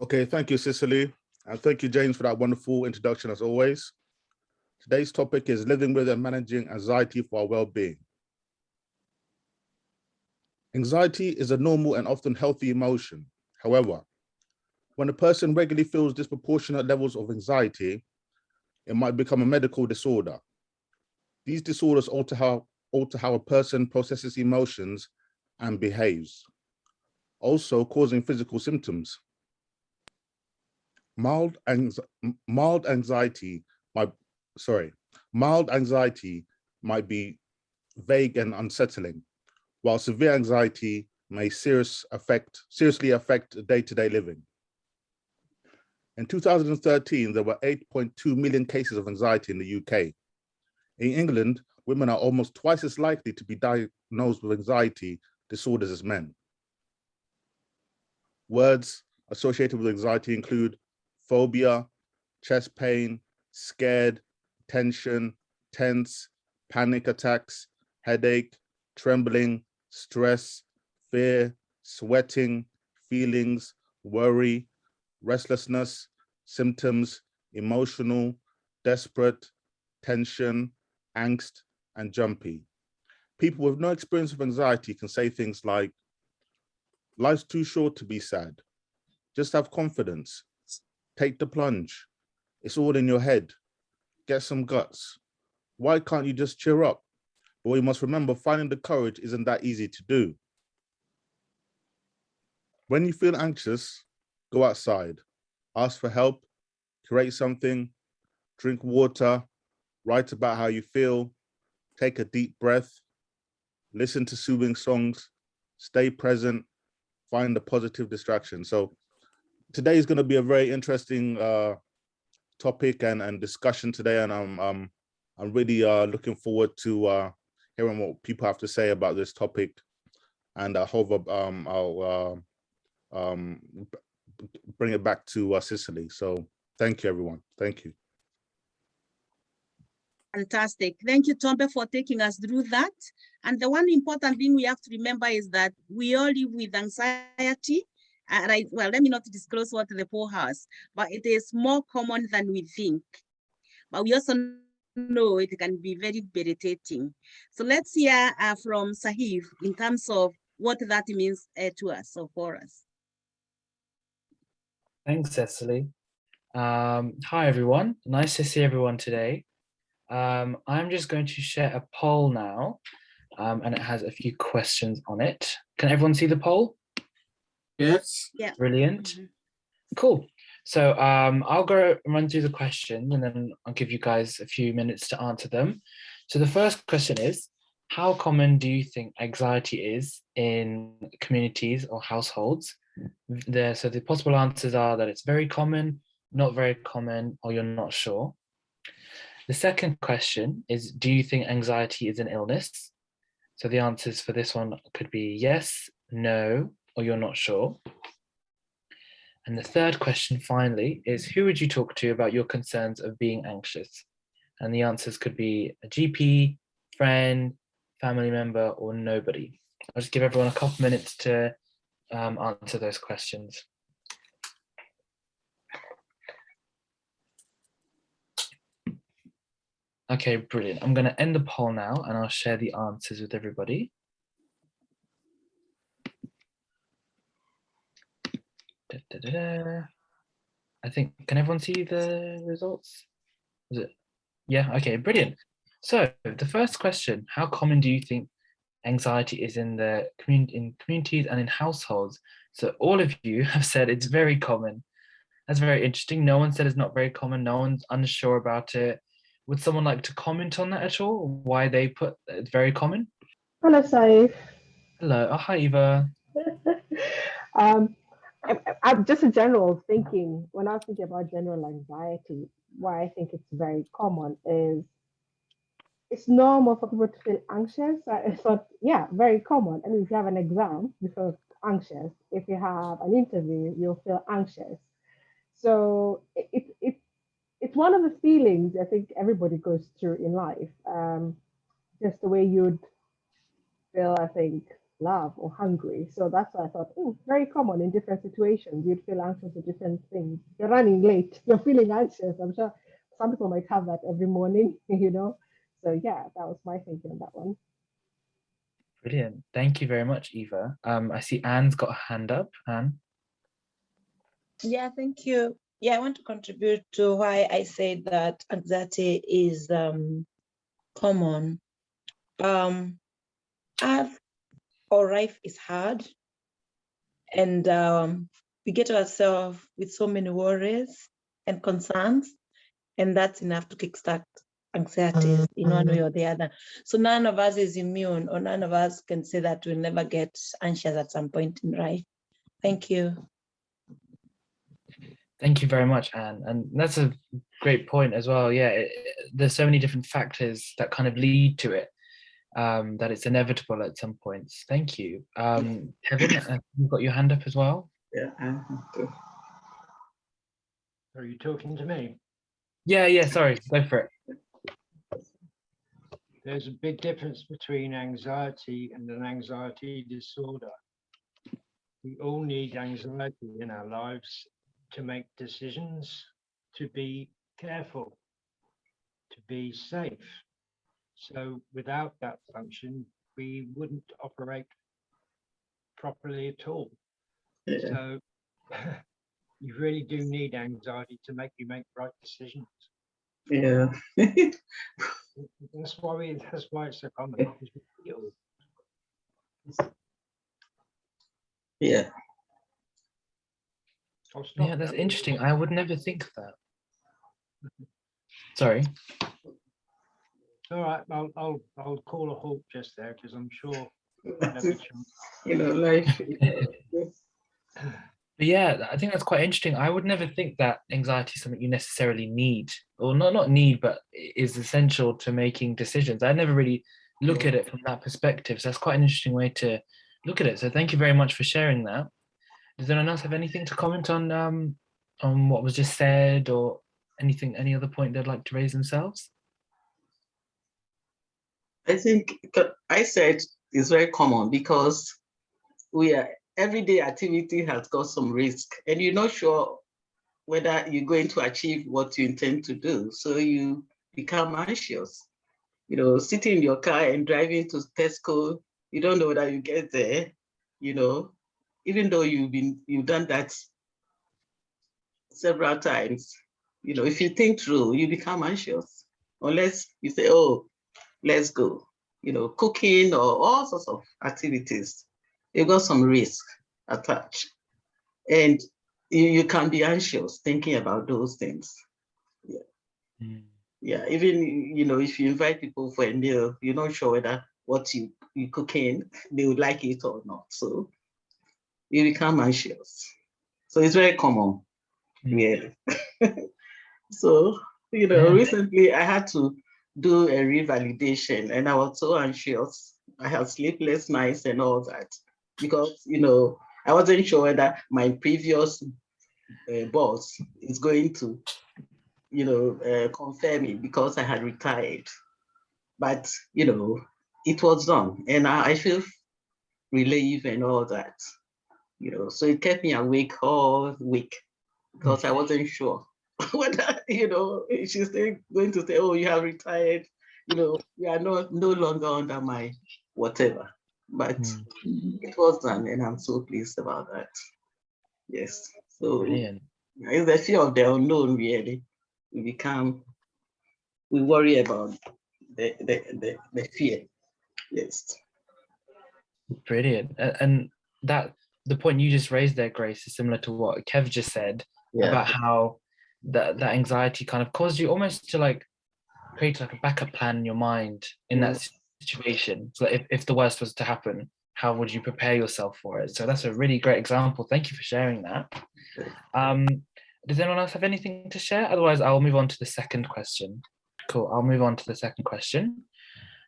Okay, thank you, Cicely. And thank you, James, for that wonderful introduction as always. Today's topic is living with and managing anxiety for our well-being. Anxiety is a normal and often healthy emotion. However, when a person regularly feels disproportionate levels of anxiety, it might become a medical disorder. These disorders alter how a person processes emotions and behaves, also causing physical symptoms. Mild anxiety might, mild anxiety might be vague and unsettling, while severe anxiety may seriously affect day-to-day living. In 2013, there were 8.2 million cases of anxiety in the UK. In England, women are almost twice as likely to be diagnosed with anxiety disorders as men. Words associated with anxiety include phobia, chest pain, scared, tension, tense, panic attacks, headache, trembling, stress, fear, sweating, feelings, worry, restlessness, symptoms, emotional, desperate, tension, angst, and jumpy. People with no experience of anxiety can say things like, life's too short to be sad. Just have confidence. Take the plunge. It's all in your head. Get some guts. Why can't you just cheer up? But we must remember finding the courage isn't that easy to do. When you feel anxious, go outside, ask for help, create something, drink water, write about how you feel, take a deep breath, listen to soothing songs, stay present, find a positive distraction. So today is going to be a very interesting topic and discussion today, and I'm really looking forward to hearing what people have to say about this topic. And I hope I'll bring it back to Cicely. So thank you, everyone. Thank you. Fantastic. Thank you, Tombe, for taking us through that. And the one important thing we have to remember is that we all live with anxiety. Right. Well, let me not disclose what the poll has, but it is more common than we think. But we also know it can be very debilitating. So let's hear from Sahif in terms of what that means to us or for us. Thanks, Cecily. Hi, everyone. Nice to see everyone today. I'm just going to share a poll now, and it has a few questions on it. Can everyone see the poll? Yes. Yeah. Brilliant. Cool. So I'll go run through the questions and then I'll give you guys a few minutes to answer them. So the first question is, how common do you think anxiety is in communities or households? So the possible answers are that it's very common, not very common, or you're not sure. The second question is, do you think anxiety is an illness? So the answers for this one could be yes, no, or you're not sure. And the third question, finally, is who would you talk to about your concerns of being anxious? And the answers could be a GP, friend, family member, or nobody. I'll just give everyone a couple minutes to answer those questions. Okay, brilliant. I'm going to end the poll now and I'll share the answers with everybody. I think, can everyone see the results? Is it? Yeah, okay, brilliant. So the first question, how common do you think anxiety is in communities and in households? So all of you have said it's very common. That's very interesting. No one said it's not very common. No one's unsure about it. Would someone like to comment on that at all? Why they put it's very common? Hello, Saif. Hello. Oh, hi, Eva. I'm just a general thinking, when I was thinking about general anxiety, why I think it's very common is it's normal for people to feel anxious. I thought, yeah, very common. I mean, if you have an exam, you feel anxious. If you have an interview, you'll feel anxious. So it's one of the feelings I think everybody goes through in life. Just the way you'd feel, I think, love or hungry. So that's why I thought, very common in different situations. You'd feel anxious with different things. You're running late, you're feeling anxious. I'm sure some people might have that every morning, you know. So yeah, that was my thinking on that one. Brilliant. Thank you very much, Eva. I see Anne's got a hand up. Anne. Yeah, thank you. Yeah, I want to contribute to why I said that anxiety is common. Earth or life is hard, and we get ourselves with so many worries and concerns, and that's enough to kickstart anxieties in one way or the other. So none of us is immune, or none of us can say that we'll never get anxious at some point in life. Thank you. Thank you very much, Anne. And that's a great point as well. Yeah, there's so many different factors that kind of lead to it, that it's inevitable at some points. Thank you. Kevin, you've got your hand up as well. Yeah. Are you talking to me? Yeah, sorry, go for it. There's a big difference between anxiety and an anxiety disorder. We all need anxiety in our lives to make decisions, to be careful, to be safe. So without that function, we wouldn't operate properly at all. Yeah. So you really do need anxiety to make you make right decisions. Yeah. That's why it's so common. Because we feel. Yeah. I'll stop Yeah, that's there. interesting. I would never think of that. Sorry. All right, I'll call a halt just there because I'm sure. Life. But yeah, I think that's quite interesting. I would never think that anxiety is something you necessarily need, or not need, but is essential to making decisions. I never really look at it from that perspective. So that's quite an interesting way to look at it. So thank you very much for sharing that. Does anyone else have anything to comment on what was just said, or any other point they'd like to raise themselves? I think I said it's very common because everyday activity has got some risk, and you're not sure whether you're going to achieve what you intend to do. So you become anxious. Sitting in your car and driving to Tesco, you don't know whether you get there, even though you've done that several times. If you think through, you become anxious. Unless you say, oh, let's go. Cooking or all sorts of activities, you've got some risk attached. And you can be anxious thinking about those things. Yeah. Yeah, even if you invite people for a meal, you're not sure whether what you cooking, they would like it or not. So you become anxious. So it's very common. Yeah. So, recently I had to do a revalidation and I was so anxious. I had sleepless nights and all that because, I wasn't sure whether my previous boss is going to, confirm me because I had retired. But, it was done and I feel relieved and all that, so it kept me awake all week because I wasn't sure whether, she's still going to say, oh, you have retired, you are no longer under my whatever. But it was done and I'm so pleased about that. Yes. So Brilliant. it's the fear of the unknown, really. We worry about the fear. Yes. Brilliant. And that the point you just raised there, Grace, is similar to what Kev just said about how that anxiety kind of caused you almost to like create like a backup plan in your mind in that situation. So if the worst was to happen, how would you prepare yourself for it? So that's a really great example. Thank you for sharing that. Does anyone else have anything to share? Otherwise, I'll move on to the second question. Cool. I'll move on to the second question.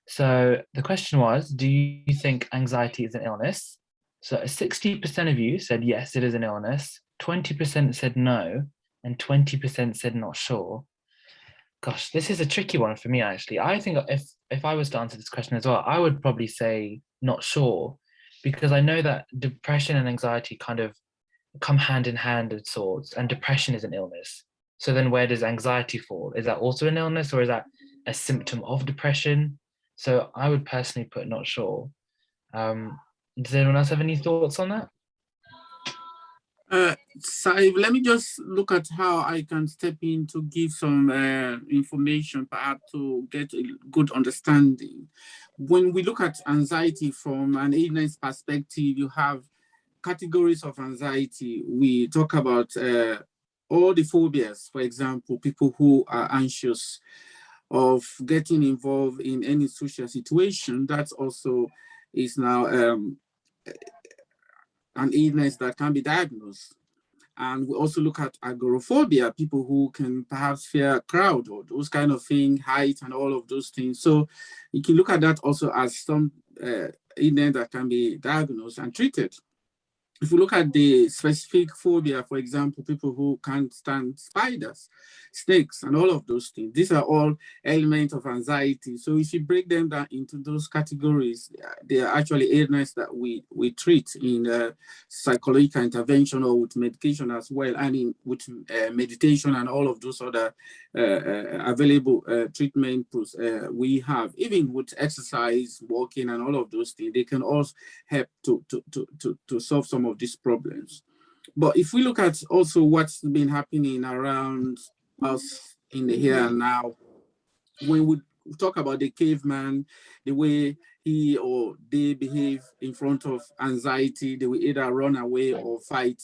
So the question was, do you think anxiety is an illness? So 60% of you said yes, it is an illness. 20% said no, and 20% said not sure. Gosh, this is a tricky one for me, actually. I think if I was to answer this question as well, I would probably say not sure, because I know that depression and anxiety kind of come hand in hand of sorts, and depression is an illness. So then where does anxiety fall? Is that also an illness, or is that a symptom of depression? So I would personally put not sure. Does anyone else have any thoughts on that? Saif, let me just look at how I can step in to give some information, perhaps to get a good understanding. When we look at anxiety from an illness perspective, you have categories of anxiety. We talk about all the phobias, for example, people who are anxious of getting involved in any social situation. That also is now an illness that can be diagnosed. And we also look at agoraphobia, people who can perhaps fear a crowd or those kind of things, height and all of those things. So you can look at that also as some illness that can be diagnosed and treated. If you look at the specific phobia, for example, people who can't stand spiders, snakes, and all of those things, these are all elements of anxiety. So if you break them down into those categories, they are actually illness that we treat in psychological intervention or with medication as well, and with meditation and all of those other available treatment we have. Even with exercise, walking, and all of those things, they can also help to solve some of these problems. But if we look at also what's been happening around us in the here and now, when we talk about the caveman, the way he or they behave in front of anxiety, they will either run away or fight.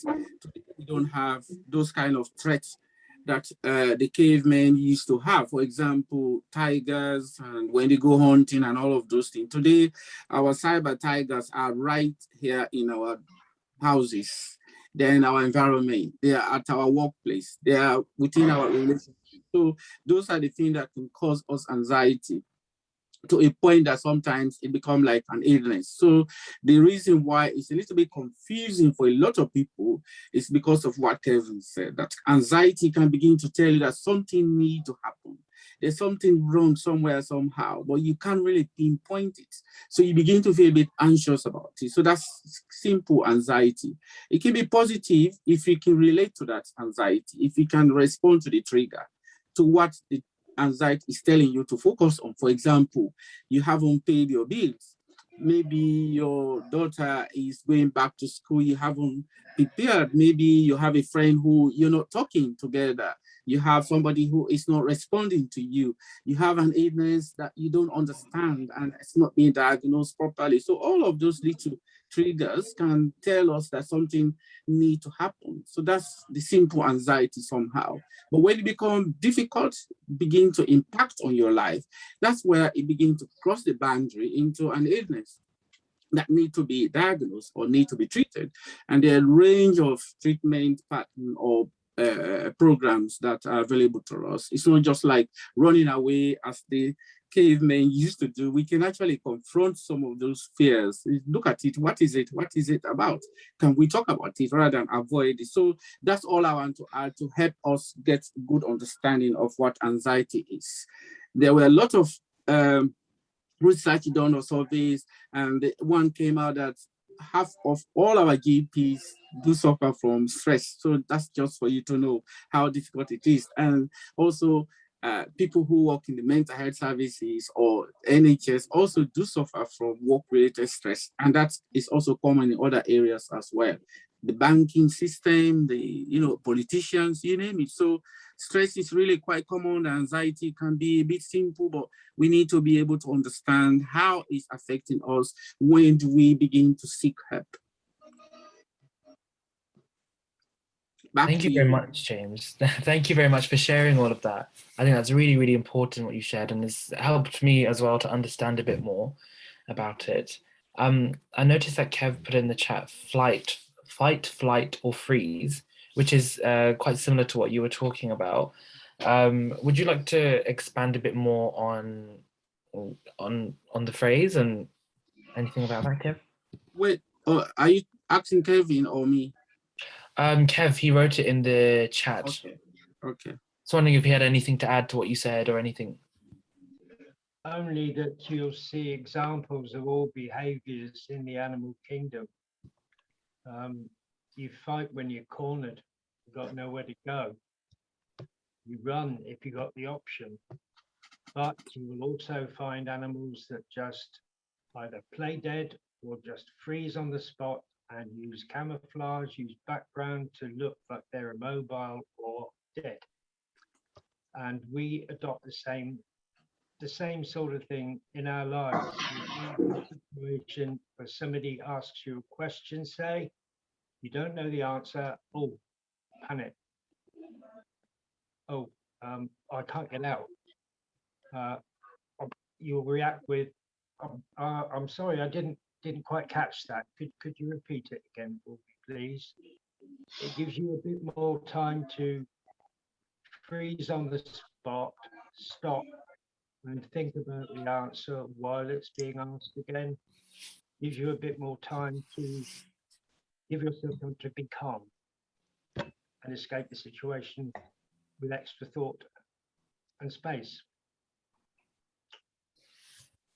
We don't have those kind of threats that the cavemen used to have. For example, tigers, and when they go hunting and all of those things. Today, our cyber tigers are right here in our houses. They're in our environment. They are at our workplace. They are within our relationship. So those are the things that can cause us anxiety, to a point that sometimes it becomes like an illness. So the reason why it's a little bit confusing for a lot of people is because of what Kevin said, that anxiety can begin to tell you that something needs to happen. There's something wrong somewhere, somehow, but you can't really pinpoint it. So you begin to feel a bit anxious about it. So that's simple anxiety. It can be positive if you can relate to that anxiety, if you can respond to the trigger, to what the anxiety is telling you to focus on. For example, you haven't paid your bills. Maybe your daughter is going back to school, you haven't prepared. Maybe you have a friend who you're not talking together. You have somebody who is not responding to you. You have an illness that you don't understand and it's not being diagnosed properly. So all of those little triggers can tell us that something needs to happen. So that's the simple anxiety somehow. But when it becomes difficult, begin to impact on your life, that's where it begins to cross the boundary into an illness that need to be diagnosed or need to be treated. And there are a range of treatment pattern or programs that are available to us. It's not just like running away as the cavemen used to do. We can actually confront some of those fears. Look at it. What is it? What is it about? Can we talk about it rather than avoid it? So that's all I want to add to help us get good understanding of what anxiety is. There were a lot of research done or surveys, and one came out that half of all our GPs do suffer from stress. So that's just for you to know how difficult it is. And also people who work in the mental health services or NHS also do suffer from work-related stress. And that is also common in other areas as well. The banking system, the politicians, you name it. So stress is really quite common. Anxiety can be a bit simple, but we need to be able to understand how it's affecting us. When do we begin to seek help? Thank you very much, James. Thank you very much for sharing all of that. I think that's really, really important what you shared, and it's helped me as well to understand a bit more about it. I noticed that Kev put in the chat fight, flight, or freeze, which is quite similar to what you were talking about. Would you like to expand a bit more on the phrase and anything about that, Kev? Wait, are you asking Kevin or me? Kev, he wrote it in the chat. Okay. I was wondering if he had anything to add to what you said or anything. only that you'll see examples of all behaviors in the animal kingdom. You fight when you're cornered, you've got nowhere to go. You run if you got the option. But you will also find animals that just either play dead or just freeze on the spot and use camouflage, use background to look like they're immobile or dead. And we adopt the same sort of thing in our lives. In a situation where somebody asks you a question, say, you don't know the answer, oh, panic. Oh, I can't get out. You'll react with, I'm sorry, I didn't quite catch that. Could you repeat it again for me, please? It gives you a bit more time to freeze on the spot, stop, and think about the answer while it's being asked again. Gives you a bit more time to give yourself time to be calm and escape the situation with extra thought and space.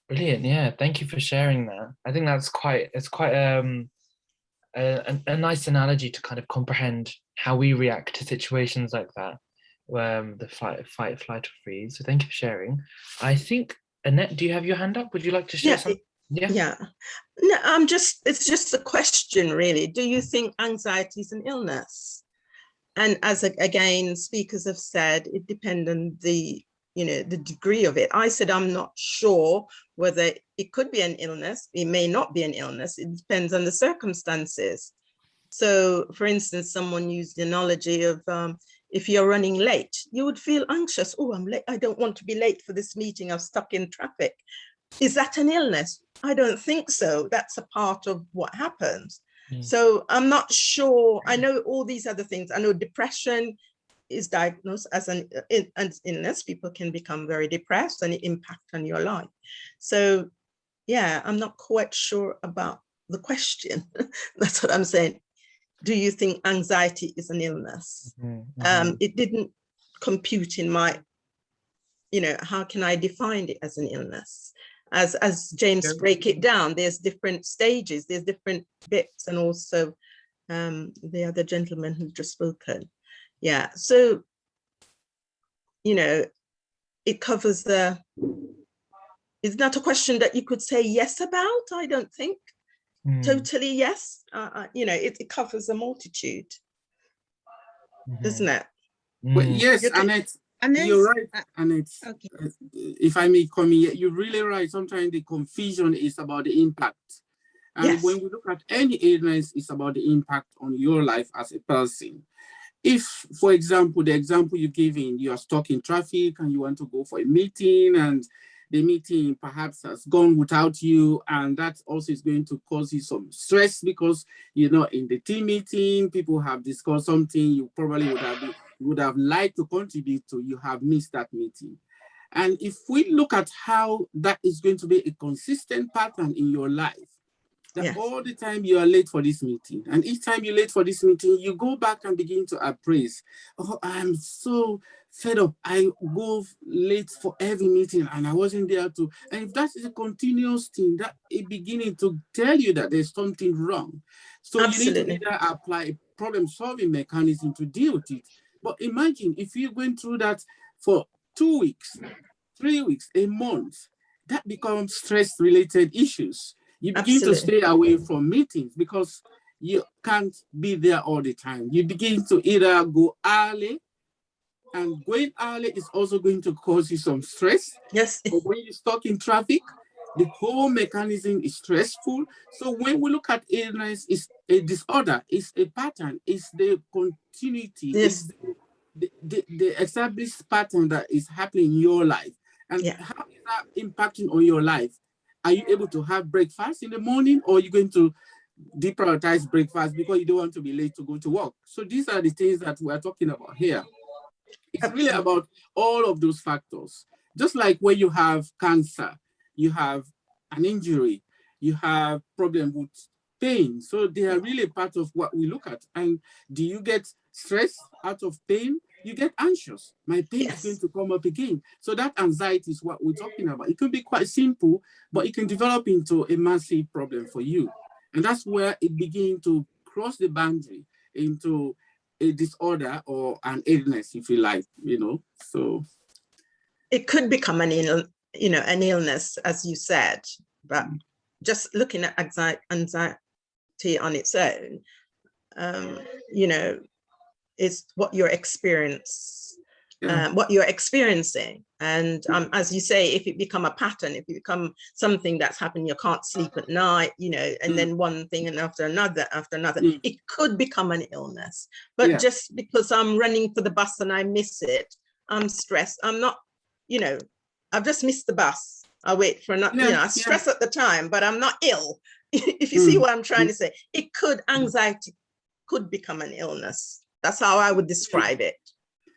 Brilliant. Yeah, thank you for sharing that. I think it's quite a nice analogy to kind of comprehend how we react to situations like that, the fight, flight, or freeze. So thank you for sharing. I think, Annette, do you have your hand up? Would you like to share something? Yeah. No, it's just a question, really. Do you think anxiety is an illness? And as again, speakers have said, it depends on the degree of it. I said, I'm not sure whether it could be an illness. It may not be an illness. It depends on the circumstances. So for instance, someone used the analogy of if you're running late, you would feel anxious. Oh, I'm late. I don't want to be late for this meeting. I'm stuck in traffic. Is that an illness? I don't think so. That's a part of what happens. So I'm not sure. I know all these other things. I know depression is diagnosed as an illness. People can become very depressed and it impacts on your life. So yeah, I'm not quite sure about the question. That's what I'm saying. Do you think anxiety is an illness? It didn't compute in my, how can I define it as an illness? As James break it down, there's different stages, there's different bits, and also the other gentleman who just spoken. Yeah, so, it covers it's not a question that you could say yes about, I don't think. Totally yes. It covers a multitude, doesn't it? Well, yes, Annette, you're right, Annette. Okay. If I may come in, you're really right. Sometimes the confusion is about the impact. And when we look at any illness, it's about the impact on your life as a person. If, for example, the example you're giving, you are stuck in traffic and you want to go for a meeting and the meeting perhaps has gone without you, and that also is going to cause you some stress because, in the team meeting, people have discussed something you probably would have liked to contribute to, you have missed that meeting. And if we look at how that is going to be a consistent pattern in your life, that all the time you are late for this meeting, and each time you're late for this meeting, you go back and begin to appraise. Oh, I'm so fed up. I go late for every meeting and I wasn't there to. And if that is a continuous thing, that is beginning to tell you that there's something wrong. So you need to either apply a problem-solving mechanism to deal with it. But imagine if you're going through that for 2 weeks, 3 weeks, a month, that becomes stress-related issues. You begin to stay away from meetings because you can't be there all the time. You begin to either go early, and going early is also going to cause you some stress. Yes. But when you're stuck in traffic, the whole mechanism is stressful. So when we look at illness, it's a disorder, it's a pattern, it's the continuity, it's the established pattern that is happening in your life. And how is that impacting on your life? Are you able to have breakfast in the morning, or are you going to deprioritize breakfast because you don't want to be late to go to work? So these are the things that we're talking about here. It's really about all of those factors. Just like when you have cancer, you have an injury, you have problem with pain. So they are really part of what we look at. And do you get stress out of pain? you get anxious. My pain is going Yes. to come up again. So that anxiety is what we're talking about. It can be quite simple, but it can develop into a massive problem for you. And that's where it begins to cross the boundary into a disorder or an illness, if you like, So It could become an an illness, as you said, but just looking at anxiety on its own, is what you're what you're experiencing. And as you say, if it become a pattern, if it become something that's happening, you can't sleep at night, and then one thing and after another, it could become an illness. But just because I'm running for the bus and I miss it, I'm stressed. I'm not, I've just missed the bus. I wait for another, I stress at the time, but I'm not ill. If you see what I'm trying to say, anxiety could become an illness. That's how I would describe it.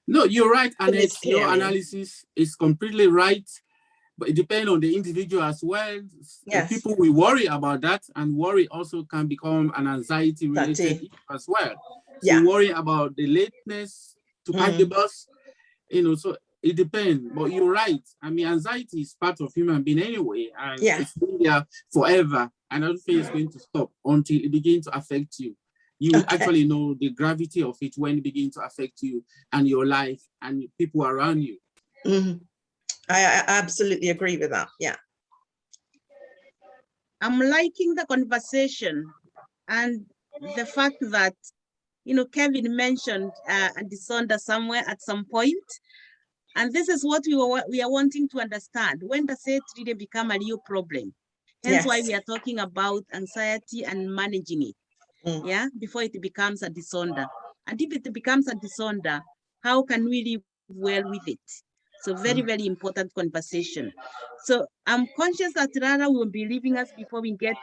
No, you're right, and your scary. analysis is completely right, but it depends on the individual as well. Yes. People will worry about that, and worry also can become an anxiety-related issue as well. So worry about the lateness to catch the bus, so it depends. But you're right. I mean, anxiety is part of human being anyway, and it's been there forever, and I don't think it's going to stop until it begins to affect you. You will actually know the gravity of it when it begins to affect you and your life and people around you. I absolutely agree with that. Yeah. I'm liking the conversation and the fact that, Kevin mentioned a disorder somewhere at some point. And this is what we are wanting to understand. When does it really become a real problem? Hence why we are talking about anxiety and managing it. Before it becomes a disorder. And if it becomes a disorder, how can we live well with it? So very, very important conversation. So I'm conscious that Rara will be leaving us before we get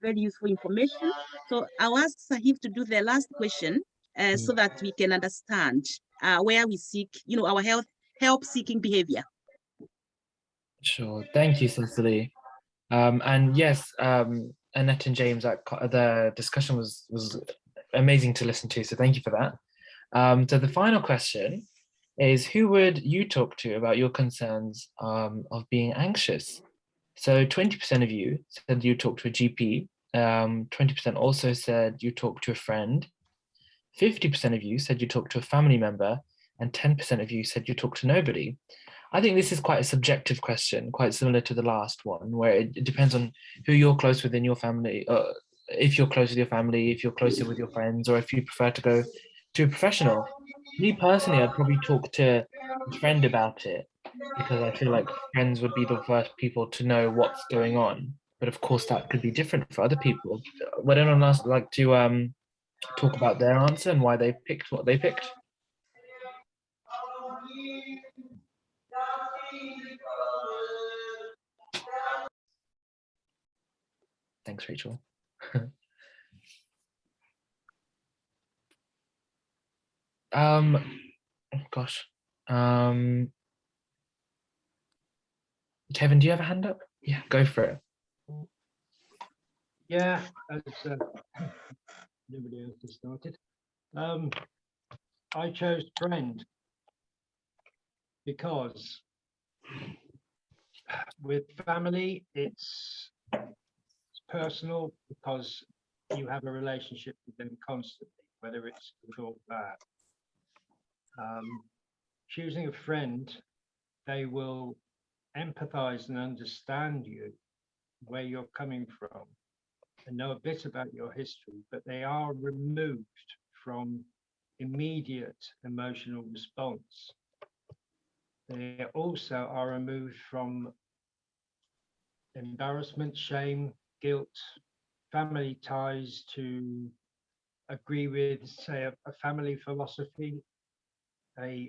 very useful information. So I'll ask Sahib to do the last question so that we can understand where we seek, our help seeking behavior. Sure. Thank you, Cecily. And yes, Annette and James, the discussion was amazing to listen to. So thank you for that. So the final question is, who would you talk to about your concerns of being anxious? So 20% of you said you talk to a GP. 20% also said you talk to a friend. 50% of you said you talk to a family member, and 10% of you said you talk to nobody. I think this is quite a subjective question, quite similar to the last one, where it depends on who you're close with in your family, if you're close with your family, if you're closer with your friends, or if you prefer to go to a professional. Me personally, I'd probably talk to a friend about it, because I feel like friends would be the first people to know what's going on. But of course, that could be different for other people. Would anyone else like to talk about their answer and why they picked what they picked? Thanks, Rachel. Kevin, do you have a hand up? Yeah, go for it. Yeah, as nobody else has started. I chose friend because with family, it's personal, because you have a relationship with them constantly, whether it's good or bad. Choosing a friend, they will empathize and understand you, where you're coming from, and know a bit about your history, but they are removed from immediate emotional response. They also are removed from embarrassment, shame, guilt, family ties to agree with, say, a family philosophy.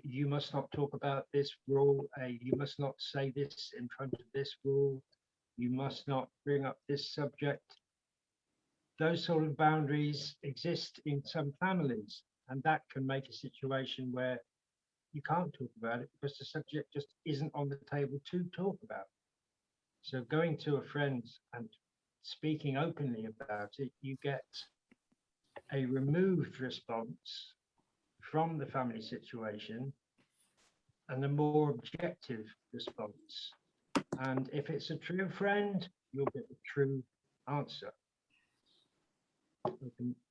You must not talk about this rule. You must not say this in front of this rule. You must not bring up this subject. Those sort of boundaries exist in some families, and that can make a situation where you can't talk about it because the subject just isn't on the table to talk about. So going to a friend and speaking openly about it, you get a removed response from the family situation and a more objective response. And if it's a true friend, you'll get a true answer.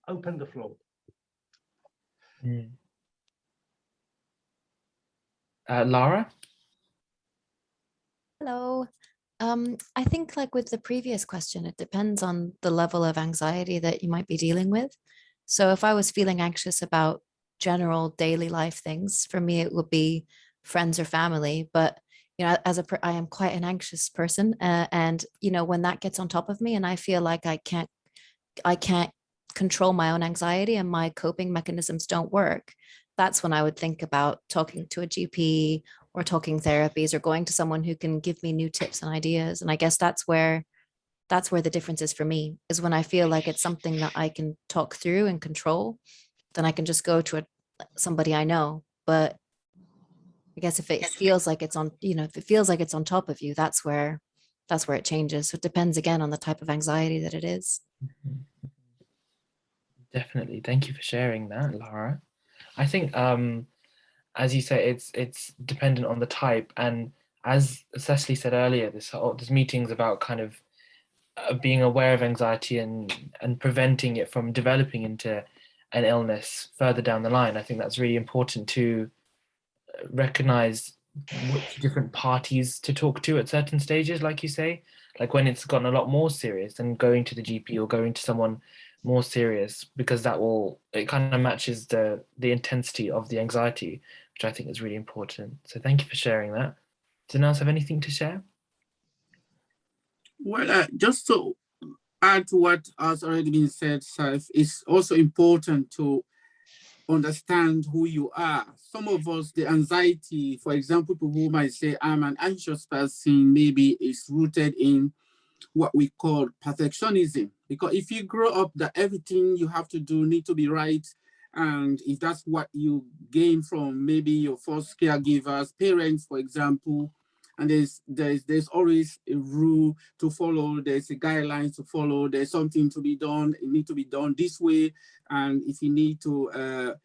Open the floor. Lara? Hello. I think like with the previous question, it depends on the level of anxiety that you might be dealing with. So if I was feeling anxious about general daily life things, for me, it would be friends or family. But, you know, I am quite an anxious person. And, you know, when that gets on top of me and I feel like I can't control my own anxiety and my coping mechanisms don't work, that's when I would think about talking to a GP or talking therapies or going to someone who can give me new tips and ideas. And I guess that's where the difference is for me, is when I feel like it's something that I can talk through and control, then I can just go to somebody I know. But I guess if it feels like it's on, you know, if it feels like it's on top of you, that's where it changes. So it depends again on the type of anxiety that it is. Definitely. Thank you for sharing that, Lara. I think, as you say, it's dependent on the type. And as Cecily said earlier, this meeting's about kind of being aware of anxiety and preventing it from developing into an illness further down the line. I think that's really important to recognize which different parties to talk to at certain stages, like you say, like when it's gotten a lot more serious, then going to the GP or going to someone more serious, because it kind of matches the intensity of the anxiety, which I think is really important. So thank you for sharing that. Does anyone else have anything to share? Well, just to add to what has already been said, Saif, it's also important to understand who you are. Some of us, the anxiety, for example, to whom I say I'm an anxious person, maybe is rooted in what we call perfectionism. Because if you grow up that everything you have to do need to be right, and if that's what you gain from maybe your first caregivers, parents, for example, and there's always a rule to follow, there's a guideline to follow, there's something to be done, it needs to be done this way, and if you need to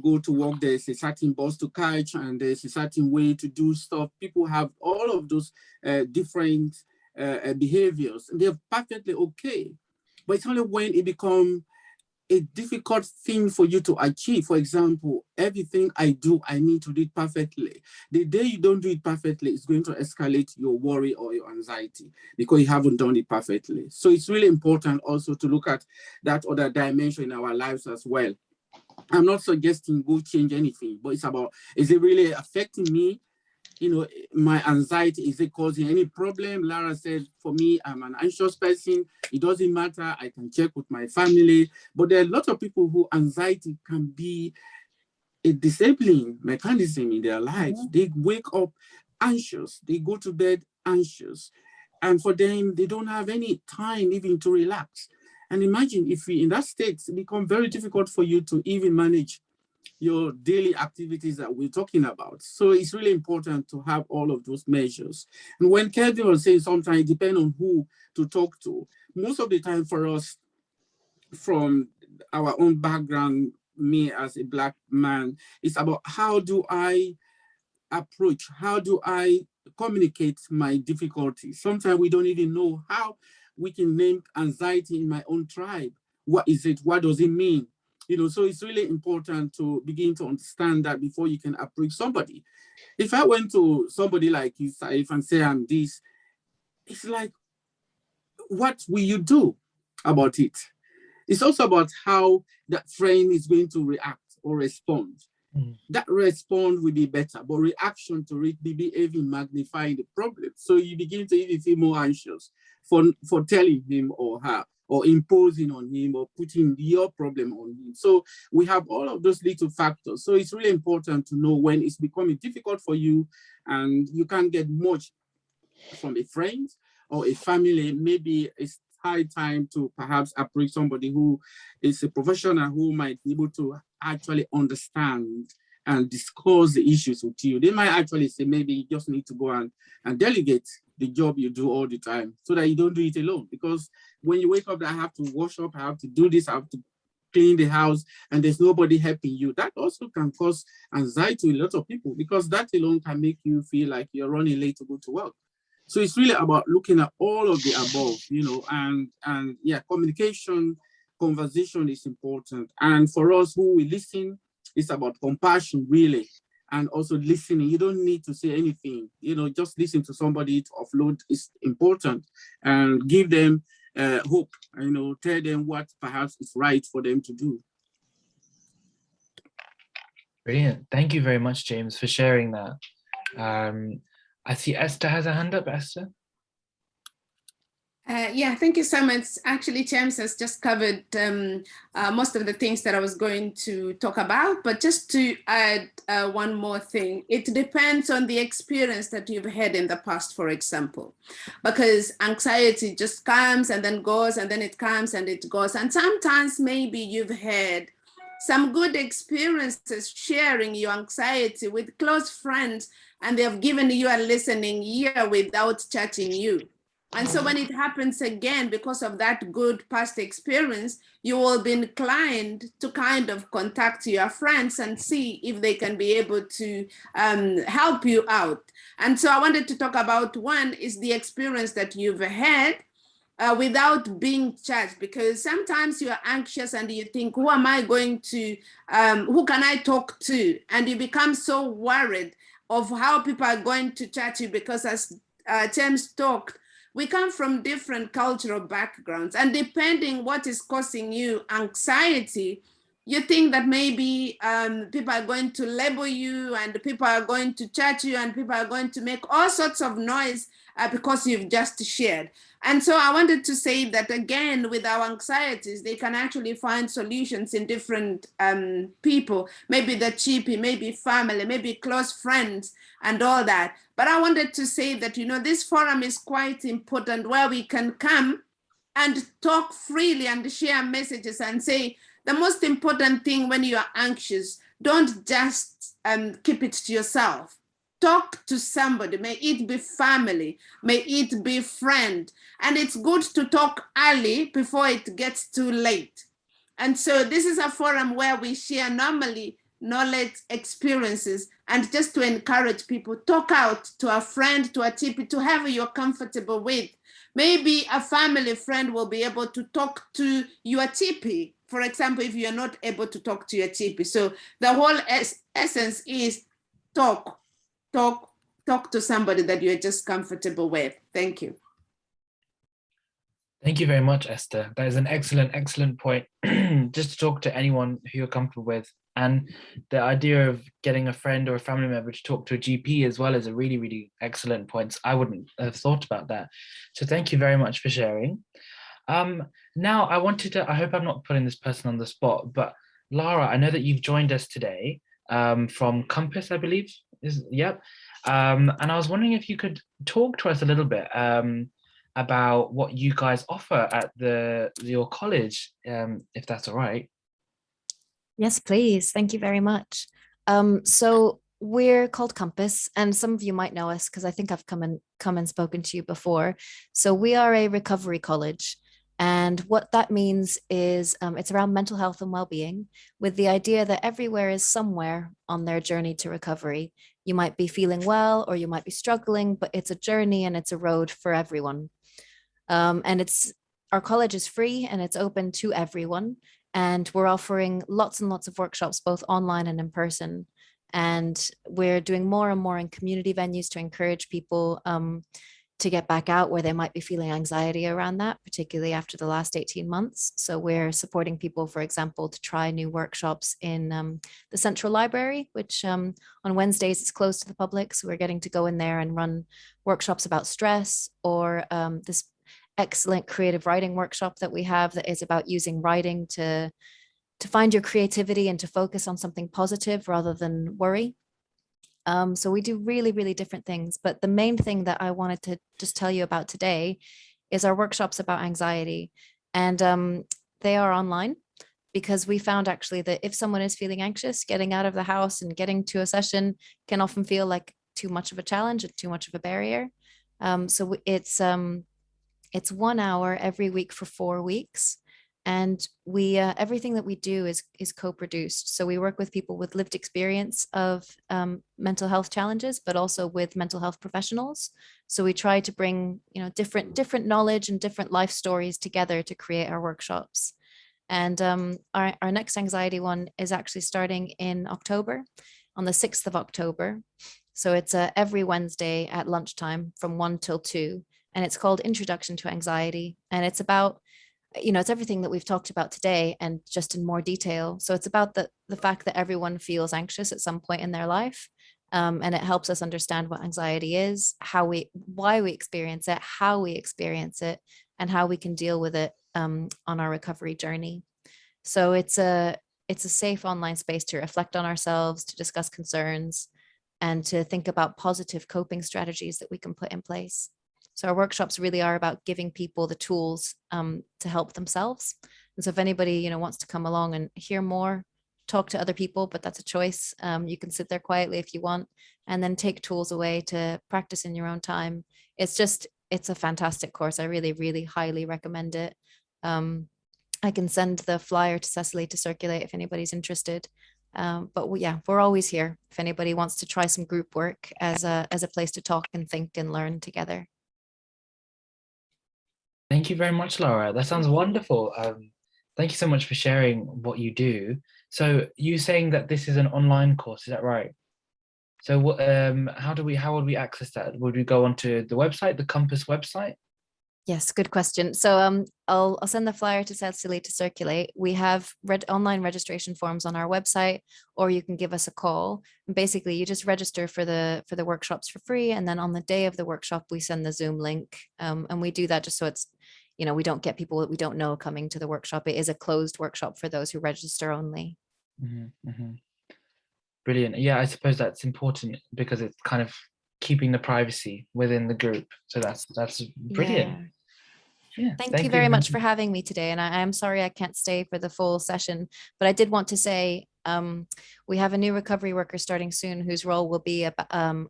go to work, there's a certain bus to catch, and there's a certain way to do stuff. People have all of those different behaviors, and they're perfectly okay. But it's only when it becomes a difficult thing for you to achieve. For example, everything I do, I need to do it perfectly. The day you don't do it perfectly, it's going to escalate your worry or your anxiety because you haven't done it perfectly. So it's really important also to look at that other dimension in our lives as well. I'm not suggesting go change anything, but it's about, is it really affecting me? You know, my anxiety, is it causing any problem? Lara said, for me, I'm an anxious person. It doesn't matter. I can check with my family. But there are a lot of people who anxiety can be a disabling mechanism in their lives. They wake up anxious. They go to bed anxious. And for them, they don't have any time even to relax. And imagine if in that state, it becomes very difficult for you to even manage your daily activities that we're talking about. So it's really important to have all of those measures. And when Kevin was saying sometimes it depends on who to talk to, most of the time for us, from our own background, me as a Black man, it's about how do I approach, how do I communicate my difficulties? Sometimes we don't even know how we can name anxiety in my own tribe. What is it? What does it mean? You know, so it's really important to begin to understand that before you can approach somebody. If I went to somebody like you, Saif, and say I'm this, it's like, what will you do about it? It's also about how that friend is going to react or respond. That response will be better, but reaction to it may be even magnifying the problem. So you begin to even feel more anxious for telling him or her, or imposing on him, or putting your problem on him. So we have all of those little factors. So it's really important to know when it's becoming difficult for you and you can't get much from a friend or a family. Maybe it's high time to perhaps approach somebody who is a professional who might be able to actually understand and discuss the issues with you. They might actually say, maybe you just need to go and delegate the job you do all the time so that you don't do it alone. Because when you wake up, I have to wash up, I have to do this, I have to clean the house and there's nobody helping you. That also can cause anxiety to a lot of people, because that alone can make you feel like you're running late to go to work. So it's really about looking at all of the above, and yeah, communication, conversation is important. And for us who we listen, it's about compassion, really. And also listening. You don't need to say anything, just listen to somebody to offload is important, and give them hope, tell them what perhaps is right for them to do. Brilliant. Thank you very much, James, for sharing that. I see Esther has a hand up. Esther? Yeah, thank you so much. Actually, James has just covered most of the things that I was going to talk about, but just to add one more thing, it depends on the experience that you've had in the past, for example, because anxiety just comes and then goes, and then it comes and it goes. And sometimes maybe you've had some good experiences sharing your anxiety with close friends, and they've given you a listening ear without judging you. And so when it happens again, because of that good past experience, you will be inclined to kind of contact your friends and see if they can be able to help you out. And so I wanted to talk about one is the experience that you've had without being judged, because sometimes you're anxious and you think, who am I going to, who can I talk to? And you become so worried of how people are going to judge you, because as James talked, we come from different cultural backgrounds, and depending what is causing you anxiety, you think that maybe people are going to label you, and people are going to judge you, and people are going to make all sorts of noise because you've just shared. And so I wanted to say that again, with our anxieties, they can actually find solutions in different people, maybe the chippy, maybe family, maybe close friends and all that. But I wanted to say that, this forum is quite important, where we can come and talk freely and share messages and say, the most important thing when you are anxious, don't just keep it to yourself. Talk to somebody, may it be family, may it be friend. And it's good to talk early before it gets too late. And so this is a forum where we share normally knowledge, experiences, and just to encourage people, talk out to a friend, to a TP, to whoever you're comfortable with. Maybe a family friend will be able to talk to your TP, for example, if you're not able to talk to your TP. So the whole essence is talk to somebody that you're just comfortable with. Thank you. Thank you very much, Esther. That is an excellent point. Just to talk to anyone who you're comfortable with. And the idea of getting a friend or a family member to talk to a GP as well is a really, really excellent point. I wouldn't have thought about that. So thank you very much for sharing. Now I hope I'm not putting this person on the spot, but Lara, I know that you've joined us today from Compass, I believe. Yep. And I was wondering if you could talk to us a little bit about what you guys offer at your college, if that's all right. Yes, please. Thank you very much. So we're called Compass, and some of you might know us because I think I've come and spoken to you before. So we are a recovery college. And what that means is it's around mental health and well-being, with the idea that everywhere is somewhere on their journey to recovery. You might be feeling well, or you might be struggling, but it's a journey and it's a road for everyone. And our college is free and it's open to everyone. And we're offering lots and lots of workshops, both online and in person. And we're doing more and more in community venues to encourage people to get back out where they might be feeling anxiety around that, particularly after the last 18 months. So we're supporting people, for example, to try new workshops in the Central Library, which on Wednesdays is closed to the public. So we're getting to go in there and run workshops about stress, or this excellent creative writing workshop that we have that is about using writing to find your creativity and to focus on something positive rather than worry. So we do really, really different things. But the main thing that I wanted to just tell you about today is our workshops about anxiety. And they are online, because we found actually that if someone is feeling anxious, getting out of the house and getting to a session can often feel like too much of a challenge and too much of a barrier. So it's 1 hour every week for 4 weeks. And we everything that we do is co-produced. So we work with people with lived experience of mental health challenges, but also with mental health professionals. So we try to bring, you know, different knowledge and different life stories together to create our workshops. And our next anxiety one is actually starting in October, on the 6th of October. So it's every Wednesday at lunchtime from 1 till 2. And it's called Introduction to Anxiety. And it's about, you know, it's everything that we've talked about today and just in more detail. So it's about the fact that everyone feels anxious at some point in their life. And it helps us understand what anxiety is, why we experience it, how we experience it, and how we can deal with it on our recovery journey. So it's a safe online space to reflect on ourselves, to discuss concerns, and to think about positive coping strategies that we can put in place. So our workshops really are about giving people the tools to help themselves. And so if anybody, you know, wants to come along and hear more, talk to other people, but that's a choice. You can sit there quietly if you want, and then take tools away to practice in your own time. It's a fantastic course. I really, really highly recommend it. I can send the flyer to Cecily to circulate if anybody's interested. But yeah, we're always here if anybody wants to try some group work as a place to talk and think and learn together. Thank you very much, Laura. That sounds wonderful. Thank you so much for sharing what you do. So you're saying that this is an online course, is that right? So what, how would we access that? Would we go onto the website, the Compass website? Yes, good question. So I'll send the flyer to Cecily to circulate. We have online registration forms on our website, or you can give us a call. And basically, you just register for the workshops for free, and then on the day of the workshop, we send the Zoom link. And we do that just so it's, you know, we don't get people that we don't know coming to the workshop. It is a closed workshop for those who register only. Mm-hmm, mm-hmm. Brilliant. Yeah, I suppose that's important because it's kind of keeping the privacy within the group. So that's brilliant. Yeah. Yeah, thank you very much for having me today. And I am sorry I can't stay for the full session, but I did want to say we have a new recovery worker starting soon whose role will be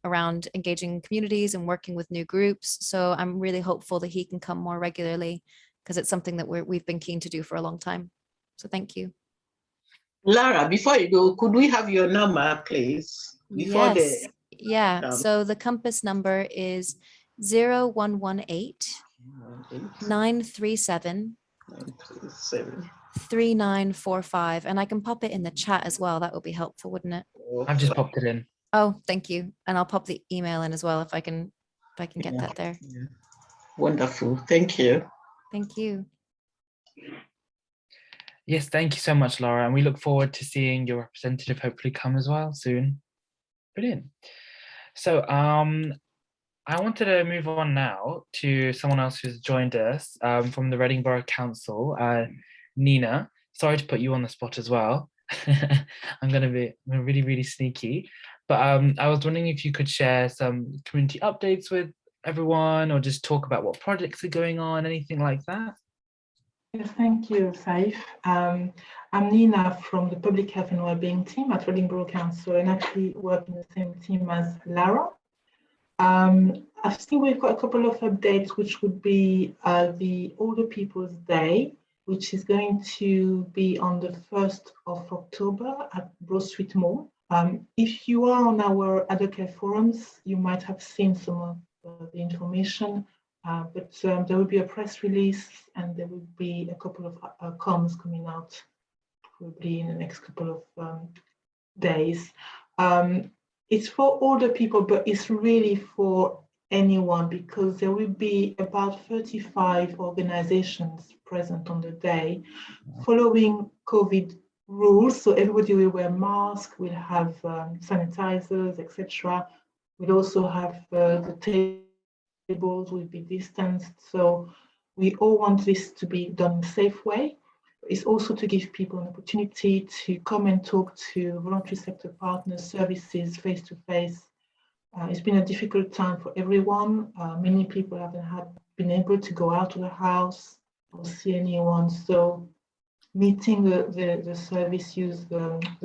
around engaging communities and working with new groups. So I'm really hopeful that he can come more regularly because it's something that we've been keen to do for a long time. So thank you. Lara, before you go, could we have your number, please? Before yes. Yeah. So the Compass number is 0118 937 3945, and I can pop it in the chat as well. That would be helpful, wouldn't it? I've just popped it in. Oh, thank you. And I'll pop the email in as well if I can get that there. Yeah. Wonderful. Thank you. Thank you. Yes, thank you so much, Laura. And we look forward to seeing your representative hopefully come as well soon. Brilliant. So I wanted to move on now to someone else who's joined us from the Reading Borough Council, Nina. Sorry to put you on the spot as well. I'm going to be really, really sneaky. But I was wondering if you could share some community updates with everyone or just talk about what projects are going on, anything like that. Yes, thank you, Saif. I'm Nina from the Public Health and Wellbeing team at Reading Borough Council and actually work in the same team as Lara. I think we've got a couple of updates, which would be the Older People's Day, which is going to be on the 1st of October at Broad Street Mall. If you are on our Advocate forums, you might have seen some of the information, but there will be a press release and there will be a couple of comms coming out probably in the next couple of days. It's for older people, but it's really for anyone because there will be about 35 organizations present on the day following COVID rules. So everybody will wear masks, we'll have sanitizers, etc. We'll also have the tables will be distanced. So we all want this to be done in a safe way. It's also to give people an opportunity to come and talk to voluntary sector partners, services face to face. It's been a difficult time for everyone. Many people haven't been able to go out of the house or see anyone. So meeting the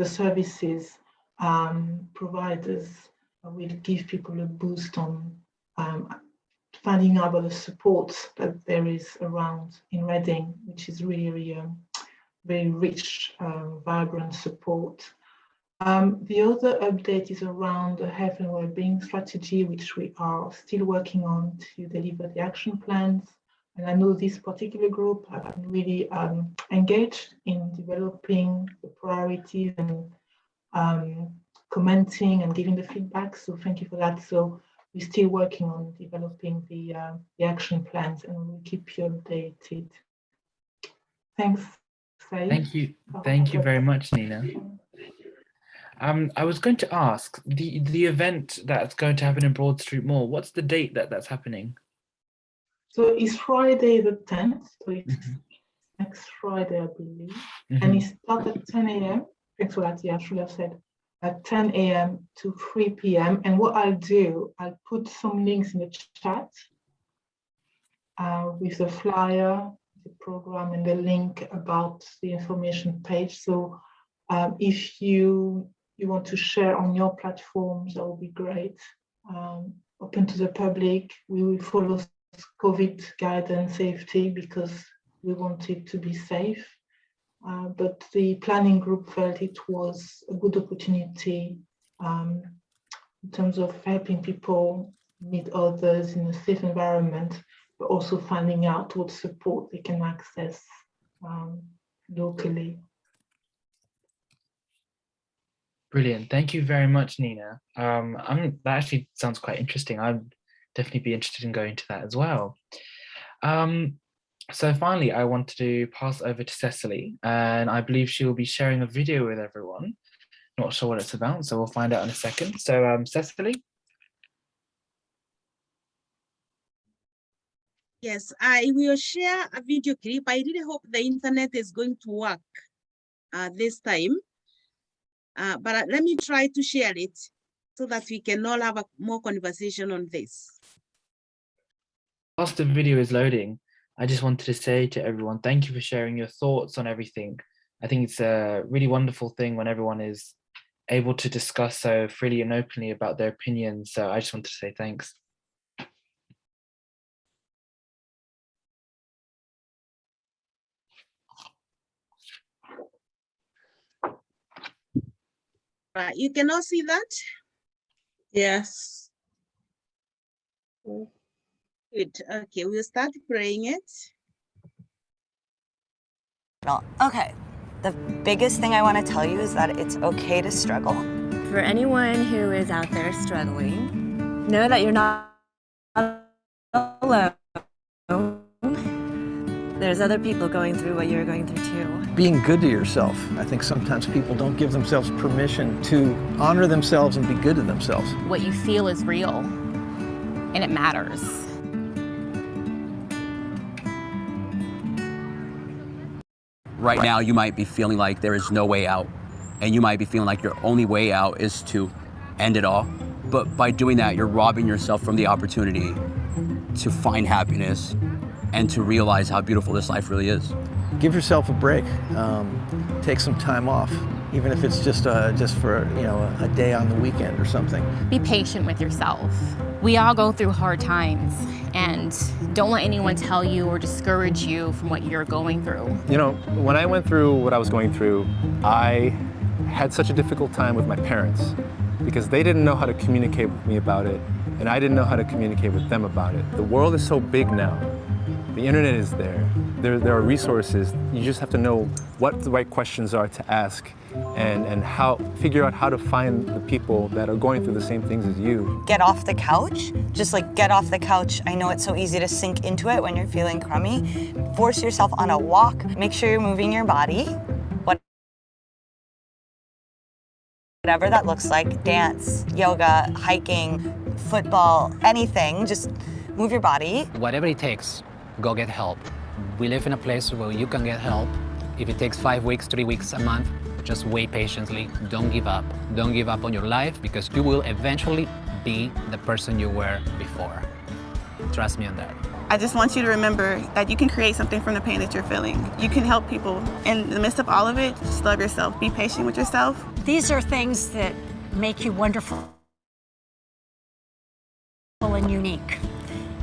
services providers will give people a boost on finding out about the support that there is around in Reading, which is really, really very rich, vibrant support. The other update is around the health and well-being strategy, which we are still working on to deliver the action plans. And I know this particular group have been really engaged in developing the priorities and commenting and giving the feedback. So thank you for that. So we're still working on developing the action plans, and we'll keep you updated. Thanks, Faye. Thank you very much, Nina. I was going to ask, the event that's going to happen in Broad Street Mall, what's the date that's happening? So it's Friday the 10th, so it's next Friday, I believe. And it starts at 10 a.m. Thanks for that, yeah, I should have said. At 10 a.m. to 3 p.m. And what I'll do, I'll put some links in the chat with the flyer, the program, and the link about the information page. So if you want to share on your platforms, that would be great. Open to the public. We will follow COVID guidance safety because we want it to be safe. But the planning group felt it was a good opportunity in terms of helping people meet others in a safe environment, but also finding out what support they can access locally. Brilliant. Thank you very much, Nina. That actually sounds quite interesting. I'd definitely be interested in going to that as well. So finally, I want to pass over to Cecily, and I believe she will be sharing a video with everyone. Not sure what it's about, so we'll find out in a second. So Cecily? Yes, I will share a video clip. I really hope the internet is going to work this time. But let me try to share it so that we can all have a more conversation on this. Whilst the video is loading, I just wanted to say to everyone, thank you for sharing your thoughts on everything. I think it's a really wonderful thing when everyone is able to discuss so freely and openly about their opinions. So I just wanted to say thanks. Right, you can all see that? Yes. Good. Okay, we'll start playing it. Okay, the biggest thing I want to tell you is that it's okay to struggle. For anyone who is out there struggling, know that you're not alone. There's other people going through what you're going through too. Being good to yourself. I think sometimes people don't give themselves permission to honor themselves and be good to themselves. What you feel is real, and it matters. Right now, you might be feeling like there is no way out, and you might be feeling like your only way out is to end it all. But by doing that, you're robbing yourself from the opportunity to find happiness and to realize how beautiful this life really is. Give yourself a break. Take some time off, even if it's just for a day on the weekend or something. Be patient with yourself. We all go through hard times, and don't let anyone tell you or discourage you from what you're going through. You know, when I went through what I was going through, I had such a difficult time with my parents because they didn't know how to communicate with me about it, and I didn't know how to communicate with them about it. The world is so big now. The internet is there. There are resources. You just have to know what the right questions are to ask and figure out how to find the people that are going through the same things as you. Get off the couch. Just like get off the couch. I know it's so easy to sink into it when you're feeling crummy. Force yourself on a walk. Make sure you're moving your body. Whatever that looks like, dance, yoga, hiking, football, anything, just move your body. Whatever it takes, go get help. We live in a place where you can get help. If it takes 5 weeks, 3 weeks, a month, just wait patiently. Don't give up. Don't give up on your life because you will eventually be the person you were before. Trust me on that. I just want you to remember that you can create something from the pain that you're feeling. You can help people. In the midst of all of it, just love yourself. Be patient with yourself. These are things that make you wonderful and unique.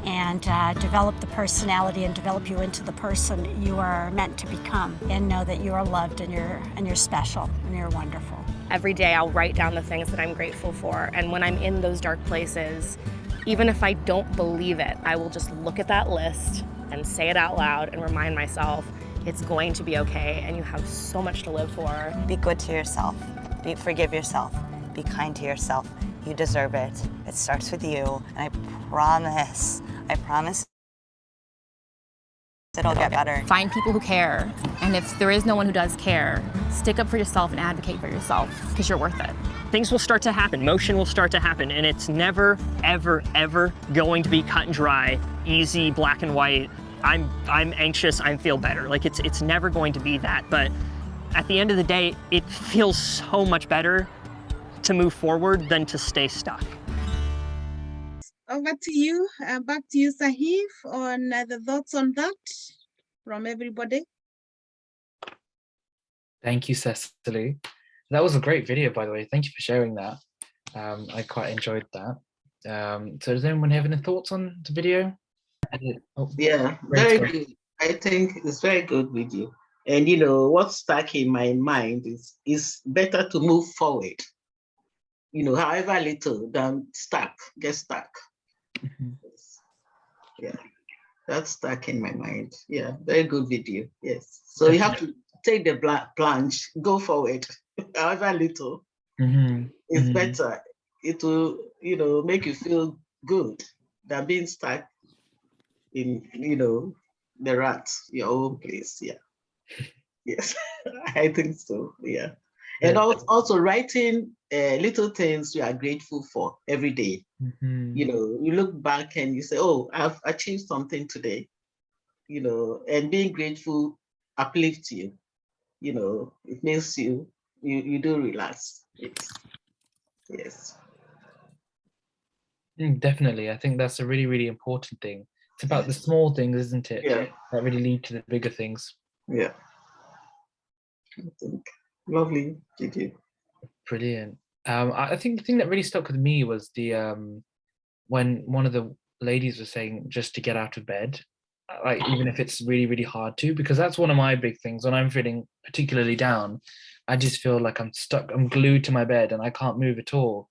and develop the personality and develop you into the person you are meant to become, and know that you are loved and you're special and you're wonderful. Every day I'll write down the things that I'm grateful for, and when I'm in those dark places, even if I don't believe it, I will just look at that list and say it out loud and remind myself it's going to be okay and you have so much to live for. Be good to yourself. Forgive yourself. Be kind to yourself. You deserve it. It starts with you, and I promise it'll get better. Find people who care, and if there is no one who does care, stick up for yourself and advocate for yourself, because you're worth it. Things will start to happen, motion will start to happen, and it's never, ever, ever going to be cut and dry, easy, black and white. I'm anxious, I feel better. Like it's never going to be that, but at the end of the day, it feels so much better to move forward than to stay stuck. Over to you, back to you, Sahif, on the thoughts on that from everybody. Thank you, Cecily. That was a great video, by the way. Thank you for sharing that. I quite enjoyed that. So does anyone have any thoughts on the video? Yeah, very good. I think it's very good video. And you know, what's stuck in my mind is better to move forward. You know, however little than get stuck. Mm-hmm. Yeah, that's stuck in my mind. Yeah, very good video. Yes. So you have to take the plunge, go forward, however little. Mm-hmm. It's Mm-hmm. better. It will, you know, make you feel good than being stuck in, you know, the rat, your own place. Yeah. Yes, I think so. Yeah. And also writing little things you are grateful for every day. Mm-hmm. You know, you look back and you say, oh, I've achieved something today, you know, and being grateful uplifts you, you know, it makes you do relax. Yes. Definitely. I think that's a really, really important thing. It's about the small things, isn't it? Yeah. That really lead to the bigger things. Yeah. I think lovely video. Brilliant. I think the thing that really stuck with me was the when one of the ladies was saying just to get out of bed, like even if it's really, really hard to, because that's one of my big things. When I'm feeling particularly down, I just feel like I'm stuck, I'm glued to my bed and I can't move at all.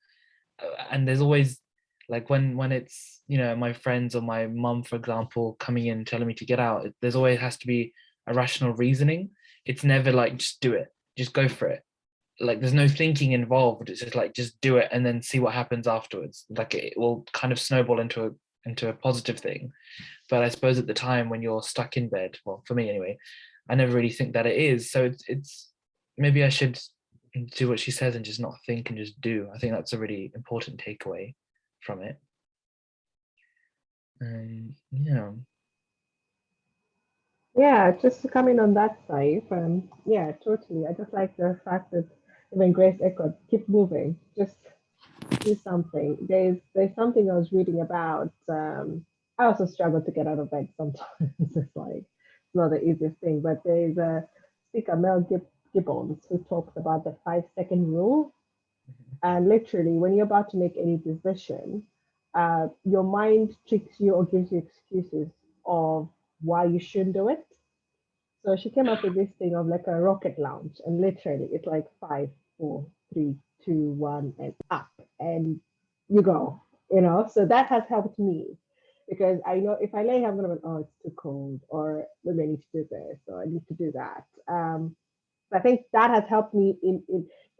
And there's always like when it's, you know, my friends or my mum, for example, coming in telling me to get out, there's always has to be a rational reasoning. It's never like just do it, just go for it. Like there's no thinking involved. It's just like just do it and then see what happens afterwards. Like it will kind of snowball into a positive thing. But I suppose at the time when you're stuck in bed, well, for me anyway, I never really think that it is. So it's maybe I should do what she says and just not think and just do. I think that's a really important takeaway from it. Yeah. Yeah, just to come in on that side, yeah, totally. I just like the fact that even Grace echoed, keep moving, just do something. There's something I was reading about. I also struggle to get out of bed sometimes. It's like it's not the easiest thing, but there's a speaker, Mel Gibbons, who talks about the 5-second rule. And literally, when you're about to make any decision, your mind tricks you or gives you excuses of why you shouldn't do it. So she came up with this thing of like a rocket launch, and literally it's like 5, 4, 3, 2, 1, and up, and you go, you know. So that has helped me because I know if I lay here, I'm gonna be, oh, it's too cold, or maybe I need to do this, or I need to do that. So I think that has helped me in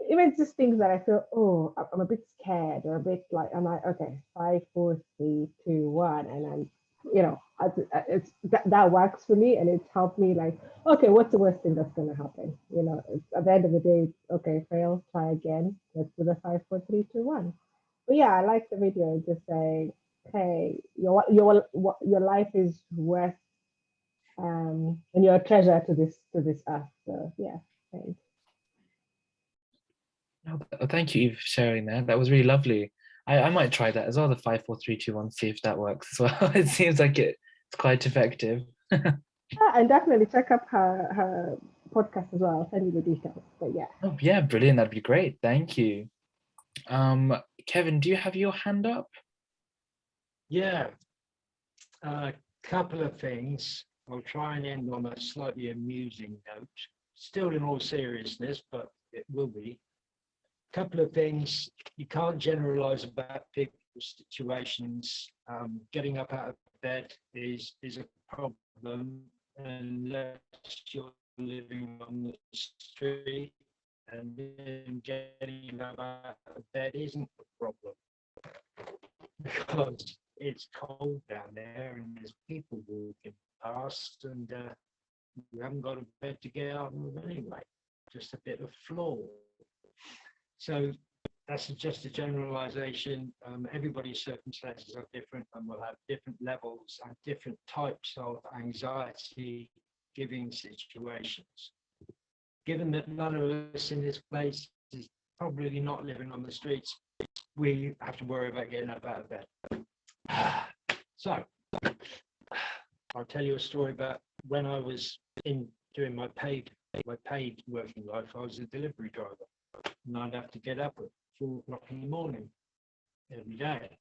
even just things that I feel, oh, I'm a bit scared or a bit like, I'm like, okay, 5, 4, 3, 2, 1, and then, you know, it's that works for me, and it's helped me like, okay, what's the worst thing that's going to happen? You know, at the end of the day, okay, fail, try again. Let's do the 5, 4, 3, 2, 1. But yeah, I like the video just saying, hey, your life is worth, and you're a treasure to this earth. So yeah, thanks. Oh, thank you, Eve, for sharing that. That was really lovely. I might try that as well, the 5, 4, 3, 2, 1, see if that works as well. It seems like it's quite effective. Yeah, and definitely check up her podcast as well. I'll send you the details. But yeah. Oh yeah, brilliant. That'd be great. Thank you. Kevin, do you have your hand up? Yeah. A couple of things. I'll try and end on a slightly amusing note. Still in all seriousness, but it will be. Couple of things. You can't generalize about people's situations. Getting up out of bed is a problem unless you're living on the street, and then getting up out of bed isn't a problem because it's cold down there and there's people walking past, and you haven't got a bed to get out of anyway, just a bit of floor. So that's just a generalization. Everybody's circumstances are different and will have different levels and different types of anxiety giving situations. Given that none of us in this place is probably not living on the streets, we have to worry about getting up out of bed. So I'll tell you a story about when I was doing my paid working life. I was a delivery driver, and I'd have to get up at 4 o'clock in the morning every day.